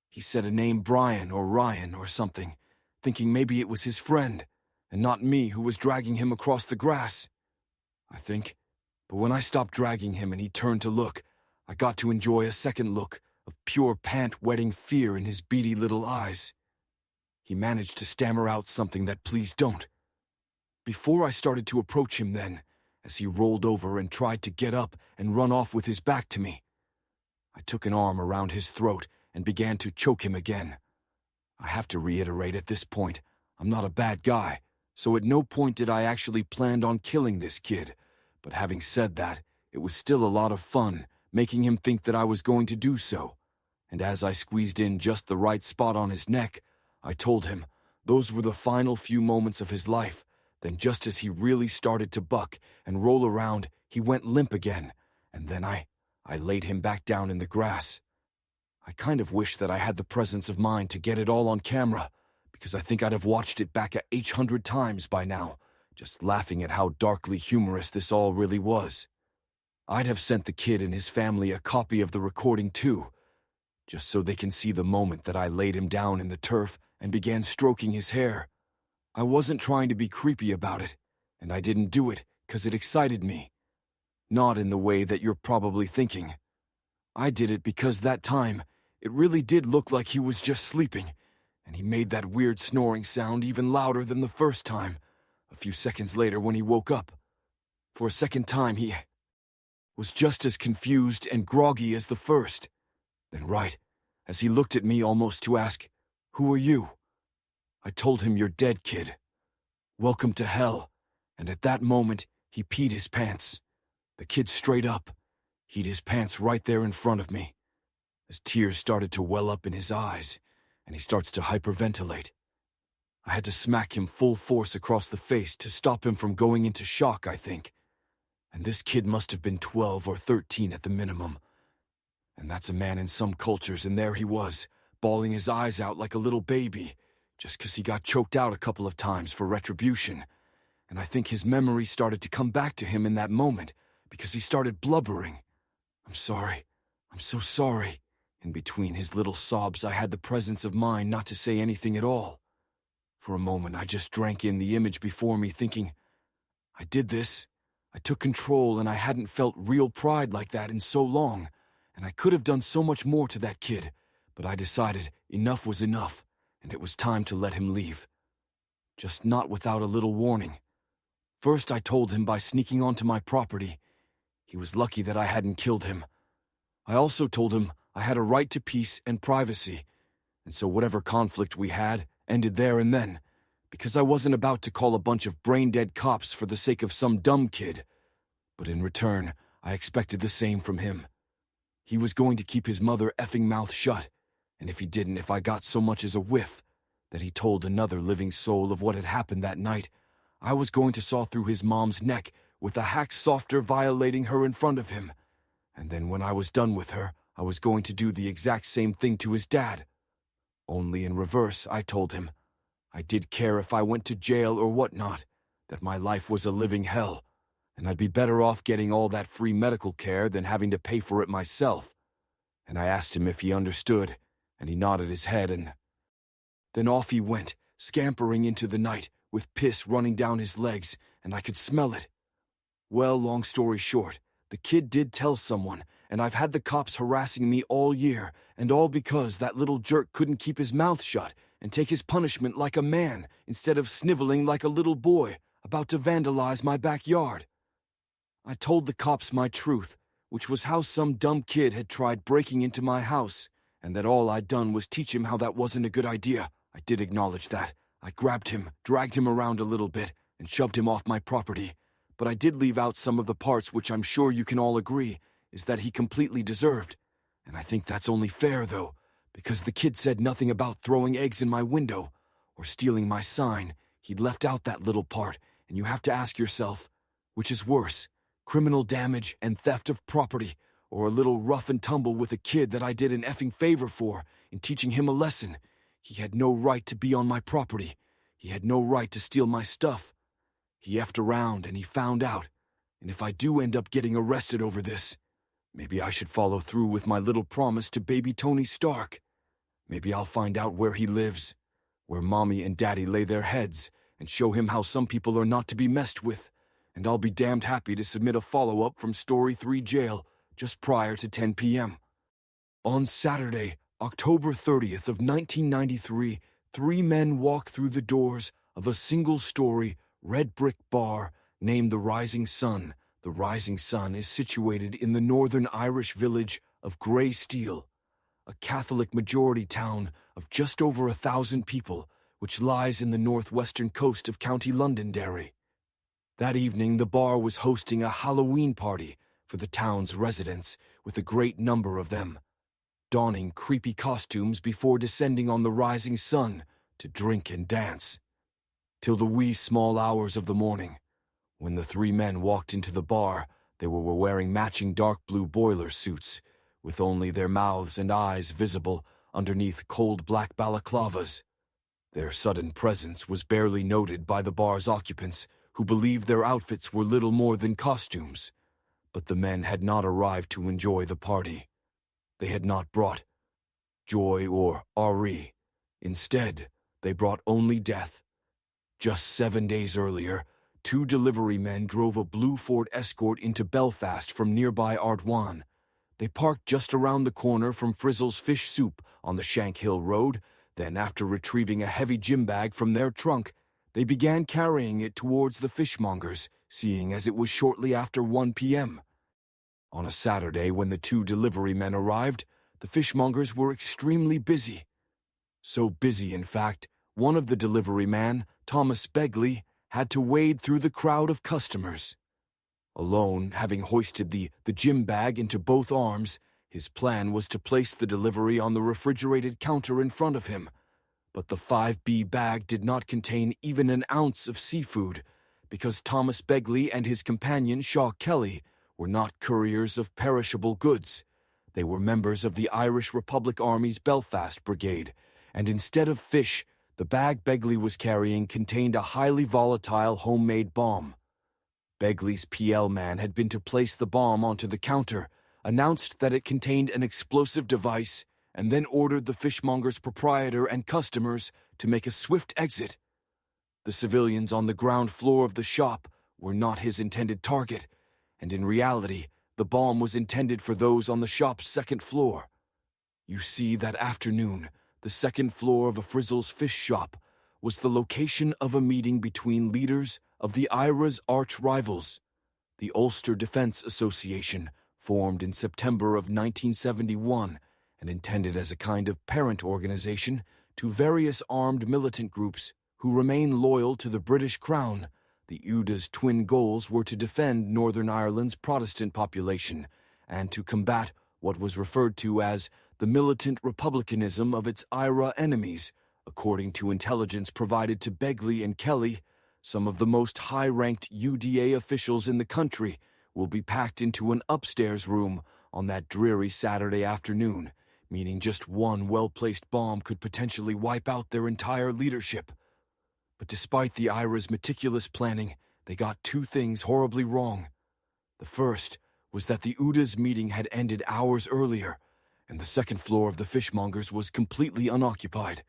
He said a name, Brian or Ryan or something, thinking maybe it was his friend, and not me who was dragging him across the grass. I think. But when I stopped dragging him and he turned to look, I got to enjoy a second look of pure pant-wetting fear in his beady little eyes. He managed to stammer out something that "please don't." Before I started to approach him then, as he rolled over and tried to get up and run off with his back to me, I took an arm around his throat and began to choke him again. I have to reiterate at this point, I'm not a bad guy, so at no point did I actually plan on killing this kid, but having said that, it was still a lot of fun making him think that I was going to do so. And as I squeezed in just the right spot on his neck, I told him those were the final few moments of his life. Then just as he really started to buck and roll around, he went limp again, and then I laid him back down in the grass. I kind of wish that I had the presence of mind to get it all on camera, because I think I'd have watched it back 800 times by now, just laughing at how darkly humorous this all really was. I'd have sent the kid and his family a copy of the recording too, just so they can see the moment that I laid him down in the turf and began stroking his hair. I wasn't trying to be creepy about it, and I didn't do it because it excited me. Not in the way that you're probably thinking. I did it because that time, it really did look like he was just sleeping, and he made that weird snoring sound even louder than the first time, a few seconds later when he woke up. For a second time, he was just as confused and groggy as the first. Then right, as he looked at me almost to ask, "Who are you?" I told him, "You're dead, kid. Welcome to hell." And at that moment, he peed his pants. The kid straight up. He'd his pants right there in front of me. As tears started to well up in his eyes, and he starts to hyperventilate. I had to smack him full force across the face to stop him from going into shock, I think. And this kid must have been 12 or 13 at the minimum. And that's a man in some cultures, and there he was, bawling his eyes out like a little baby, just 'cause he got choked out a couple of times for retribution. And I think his memory started to come back to him in that moment, because he started blubbering. "I'm sorry. I'm so sorry." In between his little sobs, I had the presence of mind not to say anything at all. For a moment, I just drank in the image before me, thinking, I did this. I took control, and I hadn't felt real pride like that in so long, and I could have done so much more to that kid, but I decided enough was enough, and it was time to let him leave. Just not without a little warning. First, I told him by sneaking onto my property. He was lucky that I hadn't killed him. I also told him I had a right to peace and privacy, and so whatever conflict we had ended there and then, because I wasn't about to call a bunch of brain-dead cops for the sake of some dumb kid. But in return, I expected the same from him. He was going to keep his mother effing mouth shut, and if he didn't, if I got so much as a whiff that he told another living soul of what had happened that night, I was going to saw through his mom's neck with a hack softer violating her in front of him. And then when I was done with her, I was going to do the exact same thing to his dad. Only in reverse, I told him. I did care if I went to jail or whatnot, that my life was a living hell, and I'd be better off getting all that free medical care than having to pay for it myself. And I asked him if he understood, and he nodded his head, and then off he went, scampering into the night, with piss running down his legs, and I could smell it. Well, long story short, the kid did tell someone, and I've had the cops harassing me all year, and all because that little jerk couldn't keep his mouth shut and take his punishment like a man instead of sniveling like a little boy about to vandalize my backyard. I told the cops my truth, which was how some dumb kid had tried breaking into my house, and that all I'd done was teach him how that wasn't a good idea. I did acknowledge that. I grabbed him, dragged him around a little bit, and shoved him off my property. But I did leave out some of the parts which I'm sure you can all agree is that he completely deserved. And I think that's only fair, though, because the kid said nothing about throwing eggs in my window or stealing my sign. He'd left out that little part, and you have to ask yourself, which is worse, criminal damage and theft of property, or a little rough and tumble with a kid that I did an effing favor for in teaching him a lesson? He had no right to be on my property. He had no right to steal my stuff. He effed around and he found out, and if I do end up getting arrested over this, maybe I should follow through with my little promise to baby Tony Stark. Maybe I'll find out where he lives, where Mommy and Daddy lay their heads and show him how some people are not to be messed with, and I'll be damned happy to submit a follow-up from Story 3 Jail just prior to 10 p.m. On Saturday, October 30th of 1993, 3 men walked through the doors of a single-story, red-brick bar named the Rising Sun. The Rising Sun is situated in the northern Irish village of Greysteel, a Catholic-majority town of just over 1,000 people, which lies in the northwestern coast of County Londonderry. That evening, the bar was hosting a Halloween party for the town's residents, with a great number of them donning creepy costumes before descending on the Rising Sun to drink and dance. Till the wee small hours of the morning. When the 3 men walked into the bar, they were wearing matching dark blue boiler suits, with only their mouths and eyes visible underneath cold black balaclavas. Their sudden presence was barely noted by the bar's occupants, who believed their outfits were little more than costumes. But the men had not arrived to enjoy the party. They had not brought joy or RE. Instead, they brought only death. Just 7 days earlier, 2 delivery men drove a blue Ford Escort into Belfast from nearby Ardwan. They parked just around the corner from Frizzle's Fish Soup on the Shank Hill Road. Then, after retrieving a heavy gym bag from their trunk, they began carrying it towards the fishmongers, seeing as it was shortly after 1 p.m. On a Saturday, when the 2 delivery men arrived, the fishmongers were extremely busy. So busy, in fact, one of the delivery men, Thomas Begley, had to wade through the crowd of customers. Alone, having hoisted the gym bag into both arms, his plan was to place the delivery on the refrigerated counter in front of him. But the 5B bag did not contain even an ounce of seafood, because Thomas Begley and his companion Shaw Kelly were not couriers of perishable goods. They were members of the Irish Republic Army's Belfast Brigade, and instead of fish, the bag Begley was carrying contained a highly volatile homemade bomb. Begley's PL man had been to place the bomb onto the counter, announced that it contained an explosive device, and then ordered the fishmonger's proprietor and customers to make a swift exit. The civilians on the ground floor of the shop were not his intended target, and in reality, the bomb was intended for those on the shop's second floor. You see, that afternoon, the second floor of a Frizzle's fish shop was the location of a meeting between leaders of the IRA's arch-rivals, the Ulster Defence Association, formed in September of 1971 and intended as a kind of parent organization to various armed militant groups who remain loyal to the British Crown. The UDA's twin goals were to defend Northern Ireland's Protestant population and to combat what was referred to as the militant republicanism of its IRA enemies. According to intelligence provided to Begley and Kelly, some of the most high-ranked UDA officials in the country will be packed into an upstairs room on that dreary Saturday afternoon, meaning just one well-placed bomb could potentially wipe out their entire leadership. But despite the IRA's meticulous planning, they got 2 things horribly wrong. The first was that the UDA's meeting had ended hours earlier, and the second floor of the fishmongers was completely unoccupied.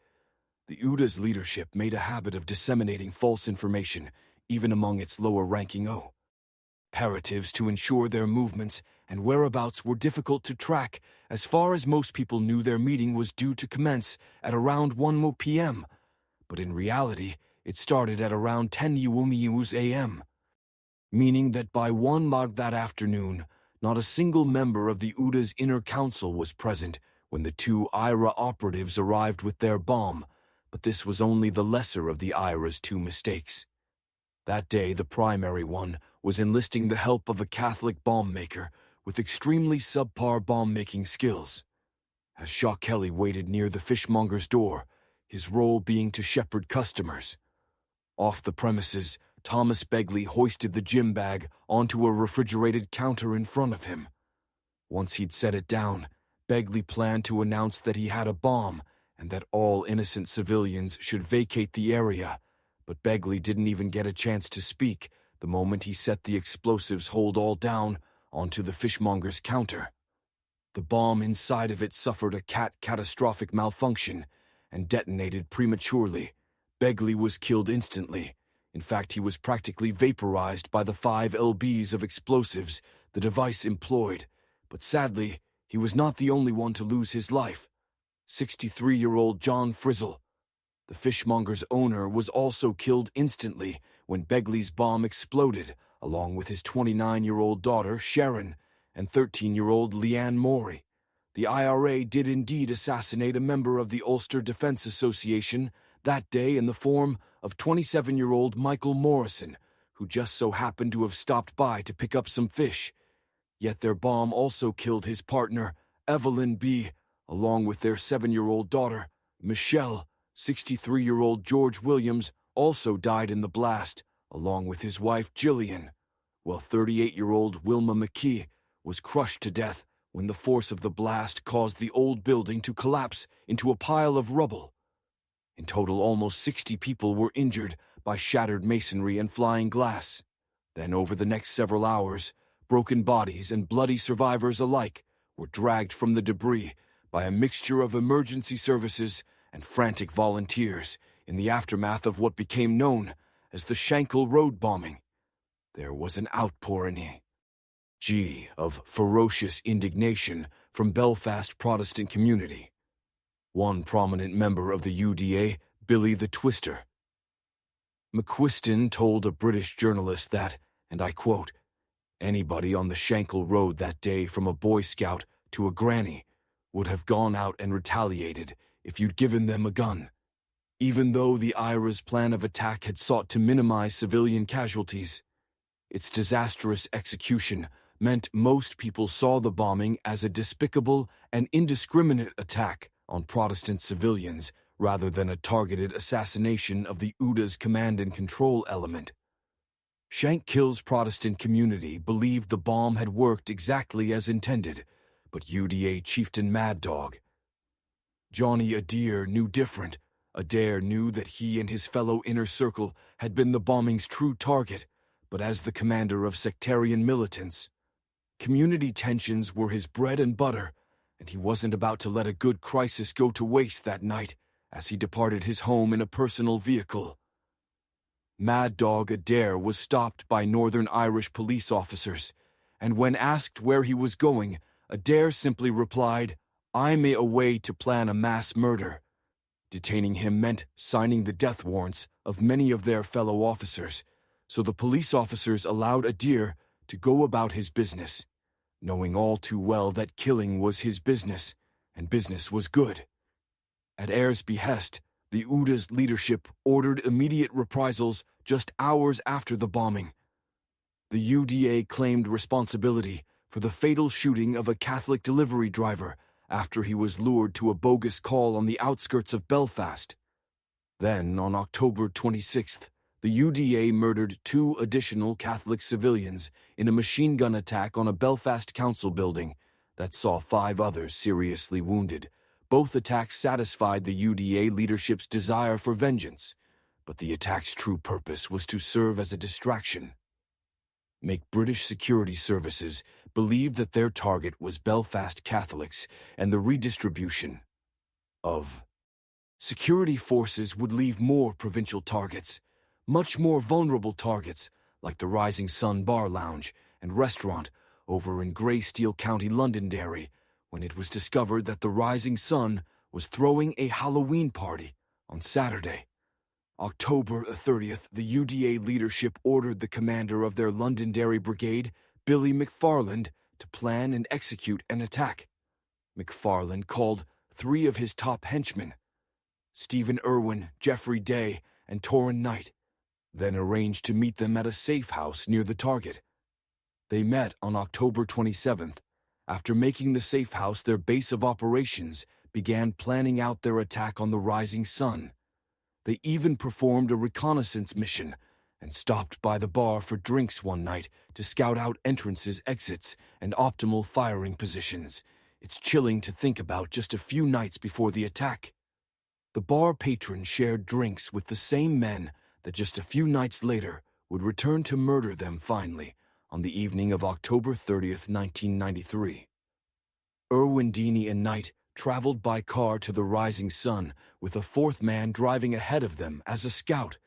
The UDA's leadership made a habit of disseminating false information, even among its lower-ranking operatives, to ensure their movements and whereabouts were difficult to track. As far as most people knew, their meeting was due to commence at around 1 p.m., but in reality, it started at around 10 a.m., meaning that by 1 that afternoon, not a single member of the UDA's inner council was present when the 2 IRA operatives arrived with their bomb, but this was only the lesser of the IRA's 2 mistakes. That day, the primary one was enlisting the help of a Catholic bomb maker with extremely subpar bomb-making skills. As Shaw Kelly waited near the fishmonger's door, his role being to shepherd customers. Off the premises, Thomas Begley hoisted the gym bag onto a refrigerated counter in front of him. Once he'd set it down, Begley planned to announce that he had a bomb and that all innocent civilians should vacate the area, but Begley didn't even get a chance to speak the moment he set the explosives hold all down onto the fishmonger's counter. The bomb inside of it suffered a catastrophic malfunction, and detonated prematurely. Begley was killed instantly. In fact, he was practically vaporized by the 5 lbs of explosives the device employed. But sadly, he was not the only one to lose his life. 63-year-old John Frizzle, the fishmonger's owner, was also killed instantly when Begley's bomb exploded, along with his 29-year-old daughter, Sharon, and 13-year-old Leanne Morey. The IRA did indeed assassinate a member of the Ulster Defense Association that day in the form of 27-year-old Michael Morrison, who just so happened to have stopped by to pick up some fish. Yet their bomb also killed his partner, Evelyn B., along with their 7-year-old daughter, Michelle. 63-year-old George Williams also died in the blast, along with his wife Jillian, while 38-year-old Wilma McKee was crushed to death when the force of the blast caused the old building to collapse into a pile of rubble. In total, almost 60 people were injured by shattered masonry and flying glass. Then, over the next several hours, broken bodies and bloody survivors alike were dragged from the debris by a mixture of emergency services and frantic volunteers in the aftermath of what became known as the Shankill Road bombing. There was an outpouring of ferocious indignation from Belfast Protestant community. One prominent member of the UDA, Billy the Twister McQuiston, told a British journalist that, and I quote, "Anybody on the Shankill Road that day, from a Boy Scout to a granny, would have gone out and retaliated if you'd given them a gun." Even though the IRA's plan of attack had sought to minimize civilian casualties, its disastrous execution meant most people saw the bombing as a despicable and indiscriminate attack on Protestant civilians rather than a targeted assassination of the UDA's command and control element. Shankill's Protestant community believed the bomb had worked exactly as intended, but UDA chieftain Mad Dog Johnny Adair knew different. Adair knew that he and his fellow Inner Circle had been the bombing's true target, but as the commander of sectarian militants, community tensions were his bread and butter, and he wasn't about to let a good crisis go to waste that night as he departed his home in a personal vehicle. Mad Dog Adair was stopped by Northern Irish police officers, and when asked where he was going, Adair simply replied, "I'm away to plan a mass murder." Detaining him meant signing the death warrants of many of their fellow officers, so the police officers allowed Adair to go about his business, knowing all too well that killing was his business, and business was good. At Adair's behest, the UDA's leadership ordered immediate reprisals just hours after the bombing. The UDA claimed responsibility for the fatal shooting of a Catholic delivery driver after he was lured to a bogus call on the outskirts of Belfast. Then, on October 26th, the UDA murdered 2 additional Catholic civilians in a machine gun attack on a Belfast council building that saw 5 others seriously wounded. Both attacks satisfied the UDA leadership's desire for vengeance, but the attack's true purpose was to serve as a distraction. Make British security services believe that their target was Belfast Catholics, and the redistribution of security forces would leave more provincial targets, much more vulnerable targets, like the Rising Sun Bar Lounge and Restaurant over in Greysteel County, Londonderry, when it was discovered that the Rising Sun was throwing a Halloween party on Saturday. October 30th, the UDA leadership ordered the commander of their Londonderry brigade, Billy McFarland, to plan and execute an attack. McFarland called 3 of his top henchmen, Stephen Irwin, Geoffrey Day, and Torrin Knight, then arranged to meet them at a safe house near the target. They met on October 27th. After making the safe house their base of operations, began planning out their attack on the Rising Sun. They even performed a reconnaissance mission and stopped by the bar for drinks one night to scout out entrances, exits, and optimal firing positions. It's chilling to think about just a few nights before the attack. The bar patron shared drinks with the same men that just a few nights later would return to murder them finally on the evening of October 30th, 1993. Irwin, Deeney, and Knight traveled by car to the Rising Sun, with a fourth man driving ahead of them as a scout.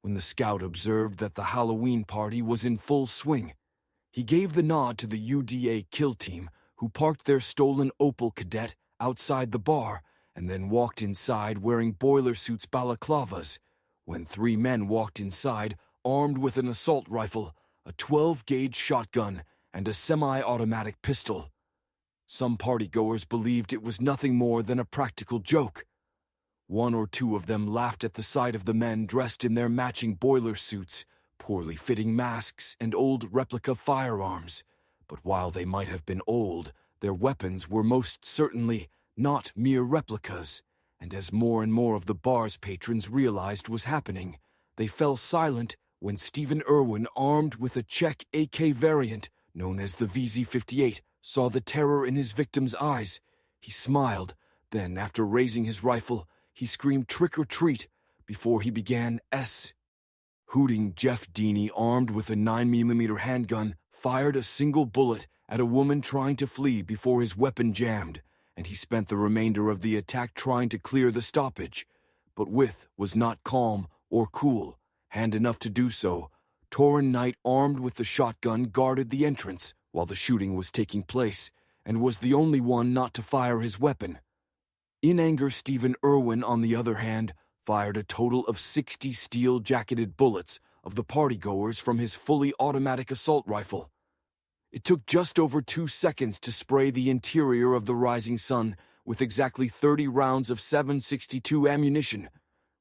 When the scout observed that the Halloween party was in full swing, he gave the nod to the UDA kill team, who parked their stolen Opel Kadett outside the bar and then walked inside wearing boiler suits balaclavas. When 3 men walked inside, armed with an assault rifle, a 12-gauge shotgun, and a semi-automatic pistol. Some partygoers believed it was nothing more than a practical joke. 1 or 2 of them laughed at the sight of the men dressed in their matching boiler suits, poorly fitting masks, and old replica firearms. But while they might have been old, their weapons were most certainly not mere replicas, and as more and more of the bar's patrons realized was happening, they fell silent when Stephen Irwin, armed with a Czech AK variant known as the VZ-58, saw the terror in his victim's eyes. He smiled, then, after raising his rifle, he screamed "trick or treat" before he began hooting. Jeff Deeney, armed with a 9mm handgun, fired a single bullet at a woman trying to flee before his weapon jammed, and he spent the remainder of the attack trying to clear the stoppage. But Wythe was not calm or cool. Hand enough to do so, Torrin Knight, armed with the shotgun, guarded the entrance while the shooting was taking place, and was the only one not to fire his weapon. In anger, Stephen Irwin, on the other hand, fired a total of 60 steel-jacketed bullets of the partygoers from his fully automatic assault rifle. It took just over 2 seconds to spray the interior of the Rising Sun with exactly 30 rounds of 7.62 ammunition.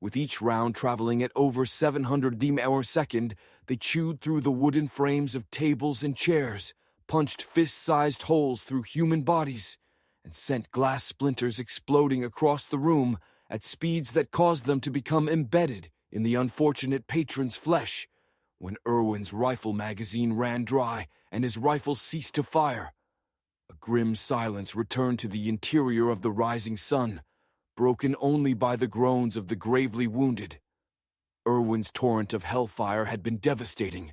With each round traveling at over 700 mph, they chewed through the wooden frames of tables and chairs, punched fist-sized holes through human bodies, and sent glass splinters exploding across the room at speeds that caused them to become embedded in the unfortunate patron's flesh. When Irwin's rifle magazine ran dry and his rifle ceased to fire, a grim silence returned to the interior of the Rising Sun, broken only by the groans of the gravely wounded. Irwin's torrent of hellfire had been devastating,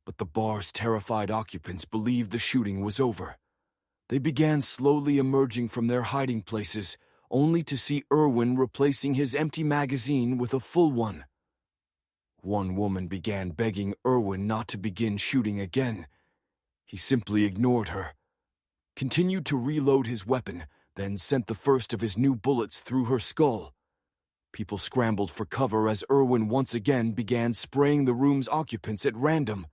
but the bar's terrified occupants believed the shooting was over. They began slowly emerging from their hiding places, only to see Irwin replacing his empty magazine with a full one. One woman began begging Irwin not to begin shooting again. He simply ignored her, continued to reload his weapon, then sent the first of his new bullets through her skull. People scrambled for cover as Irwin once again began spraying the room's occupants at random.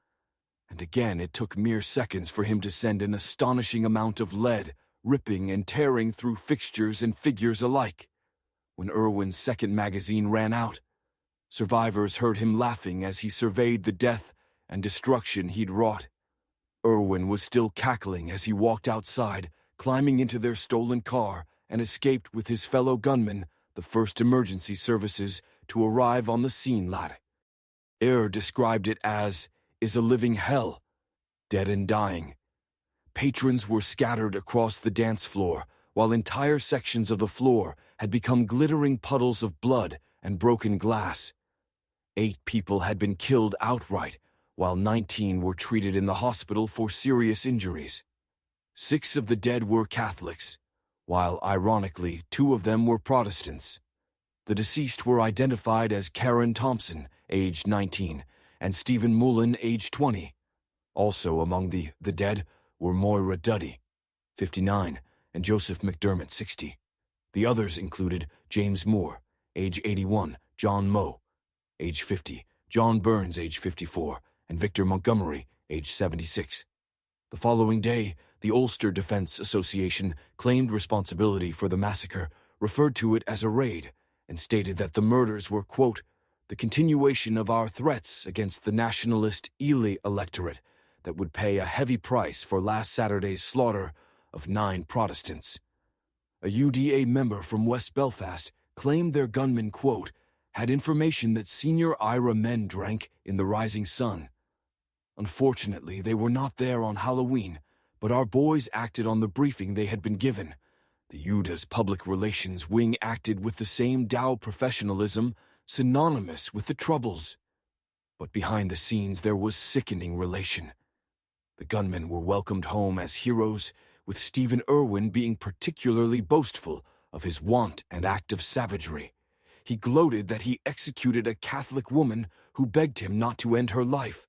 And again it took mere seconds for him to send an astonishing amount of lead, ripping and tearing through fixtures and figures alike. When Irwin's second magazine ran out, survivors heard him laughing as he surveyed the death and destruction he'd wrought. Irwin was still cackling as he walked outside, climbing into their stolen car, and escaped with his fellow gunmen, the first emergency services to arrive on the scene. Air described it as "is a living hell, dead and dying." Patrons were scattered across the dance floor, while entire sections of the floor had become glittering puddles of blood and broken glass. 8 people had been killed outright, while 19 were treated in the hospital for serious injuries. 6 of the dead were Catholics, while, ironically, 2 of them were Protestants. The deceased were identified as Karen Thompson, aged 19, and Stephen Mullen, aged 20. Also among the dead were Moira Duddy, 59, and Joseph McDermott, 60. The others included James Moore, age 81, John Moe, age 50, John Burns, age 54, and Victor Montgomery, age 76. The following day, the Ulster Defense Association claimed responsibility for the massacre, referred to it as a raid, and stated that the murders were, quote, "the continuation of our threats against the nationalist Ely electorate that would pay a heavy price for last Saturday's slaughter of 9 Protestants." A UDA member from West Belfast claimed their gunmen, quote, "had information that senior IRA men drank in the Rising Sun. Unfortunately, they were not there on Halloween, but our boys acted on the briefing they had been given. The UDA's public relations wing acted with the same Dow professionalism synonymous with the Troubles. But behind the scenes there was sickening relation. The gunmen were welcomed home as heroes, with Stephen Irwin being particularly boastful of his want and act of savagery. He gloated that he executed a Catholic woman who begged him not to end her life,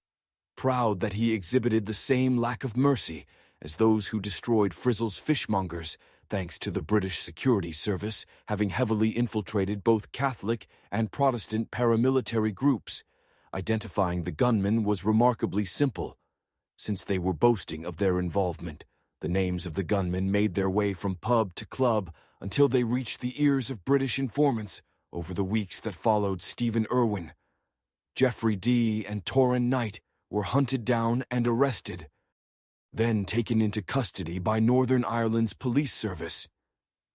proud that he exhibited the same lack of mercy as those who destroyed Frizzle's fishmongers, thanks to the British Security Service having heavily infiltrated both Catholic and Protestant paramilitary groups. Identifying the gunmen was remarkably simple. Since they were boasting of their involvement, the names of the gunmen made their way from pub to club until they reached the ears of British informants over the weeks that followed. Stephen Irwin, Jeffrey D. and Torrin Knight were hunted down and arrested, then taken into custody by Northern Ireland's police service.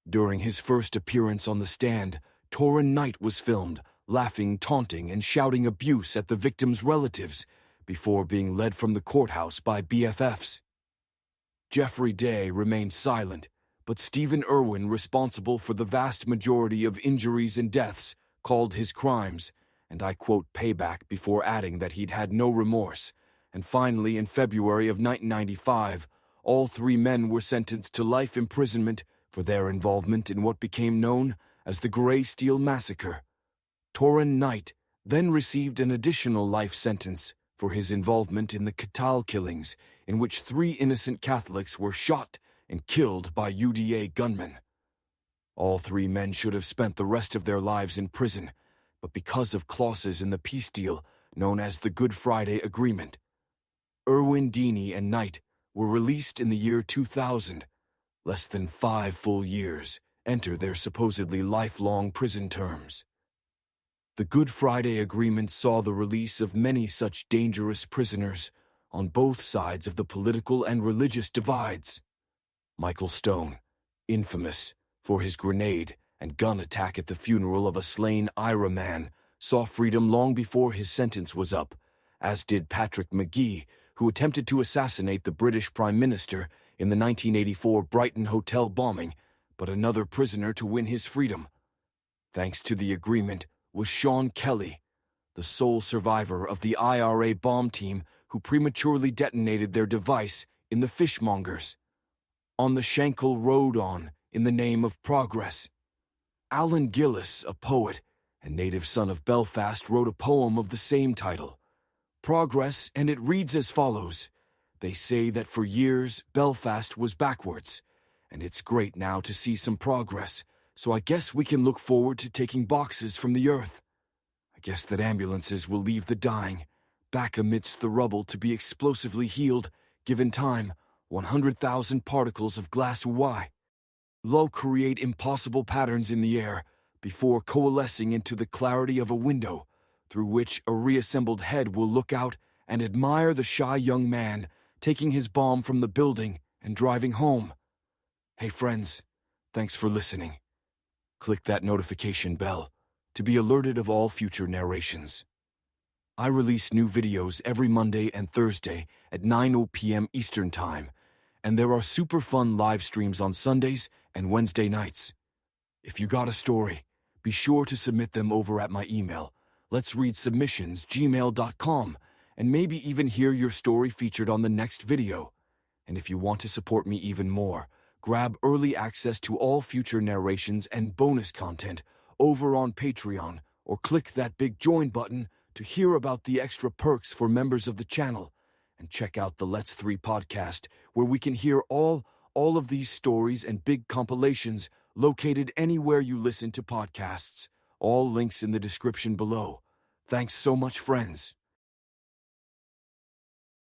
During his first appearance on the stand, Torrin Knight was filmed, laughing, taunting, and shouting abuse at the victims' relatives before being led from the courthouse by BFFs. Jeffrey Day remained silent, but Stephen Irwin, responsible for the vast majority of injuries and deaths, called his crimes, and I quote, payback, before adding that he'd had no remorse. And finally, in February of 1995, all three men were sentenced to life imprisonment for their involvement in what became known as the Grey Steel Massacre. Torrin Knight then received an additional life sentence for his involvement in the Catal killings, in which 3 innocent Catholics were shot and killed by UDA gunmen. All 3 men should have spent the rest of their lives in prison, but because of clauses in the peace deal known as the Good Friday Agreement, Irwin, Deeney, and Knight were released in the year 2000. Less than 5 full years enter their supposedly lifelong prison terms. The Good Friday Agreement saw the release of many such dangerous prisoners on both sides of the political and religious divides. Michael Stone, infamous for his grenade and gun attack at the funeral of a slain IRA man, saw freedom long before his sentence was up, as did Patrick McGee, who attempted to assassinate the British Prime Minister in the 1984 Brighton hotel bombing, but another prisoner to win his freedom. Thanks to the agreement was Sean Kelly, the sole survivor of the IRA bomb team who prematurely detonated their device in the fishmongers on the Shankill Road in the name of progress. Alan Gillis, a poet and native son of Belfast, wrote a poem of the same title, Progress, and it reads as follows. They say that for years Belfast was backwards, and it's great now to see some progress, so I guess we can look forward to taking boxes from the earth. I guess that ambulances will leave the dying back amidst the rubble to be explosively healed, given time, 100,000 particles of glass will create impossible patterns in the air before coalescing into the clarity of a window, through which a reassembled head will look out and admire the shy young man taking his bomb from the building and driving home. Hey friends, thanks for listening. Click that notification bell to be alerted of all future narrations. I release new videos every Monday and Thursday at 9 p.m. Eastern Time, and there are super fun live streams on Sundays and Wednesday nights. If you got a story, be sure to submit them over at my email, letsreadsubmissions@gmail.com, and maybe even hear your story featured on the next video. And if you want to support me even more, grab early access to all future narrations and bonus content over on Patreon, or click that big join button to hear about the extra perks for members of the channel. And check out the Let's 3 podcast, where we can hear all of these stories and big compilations located anywhere you listen to podcasts. All links in the description below. Thanks so much, friends.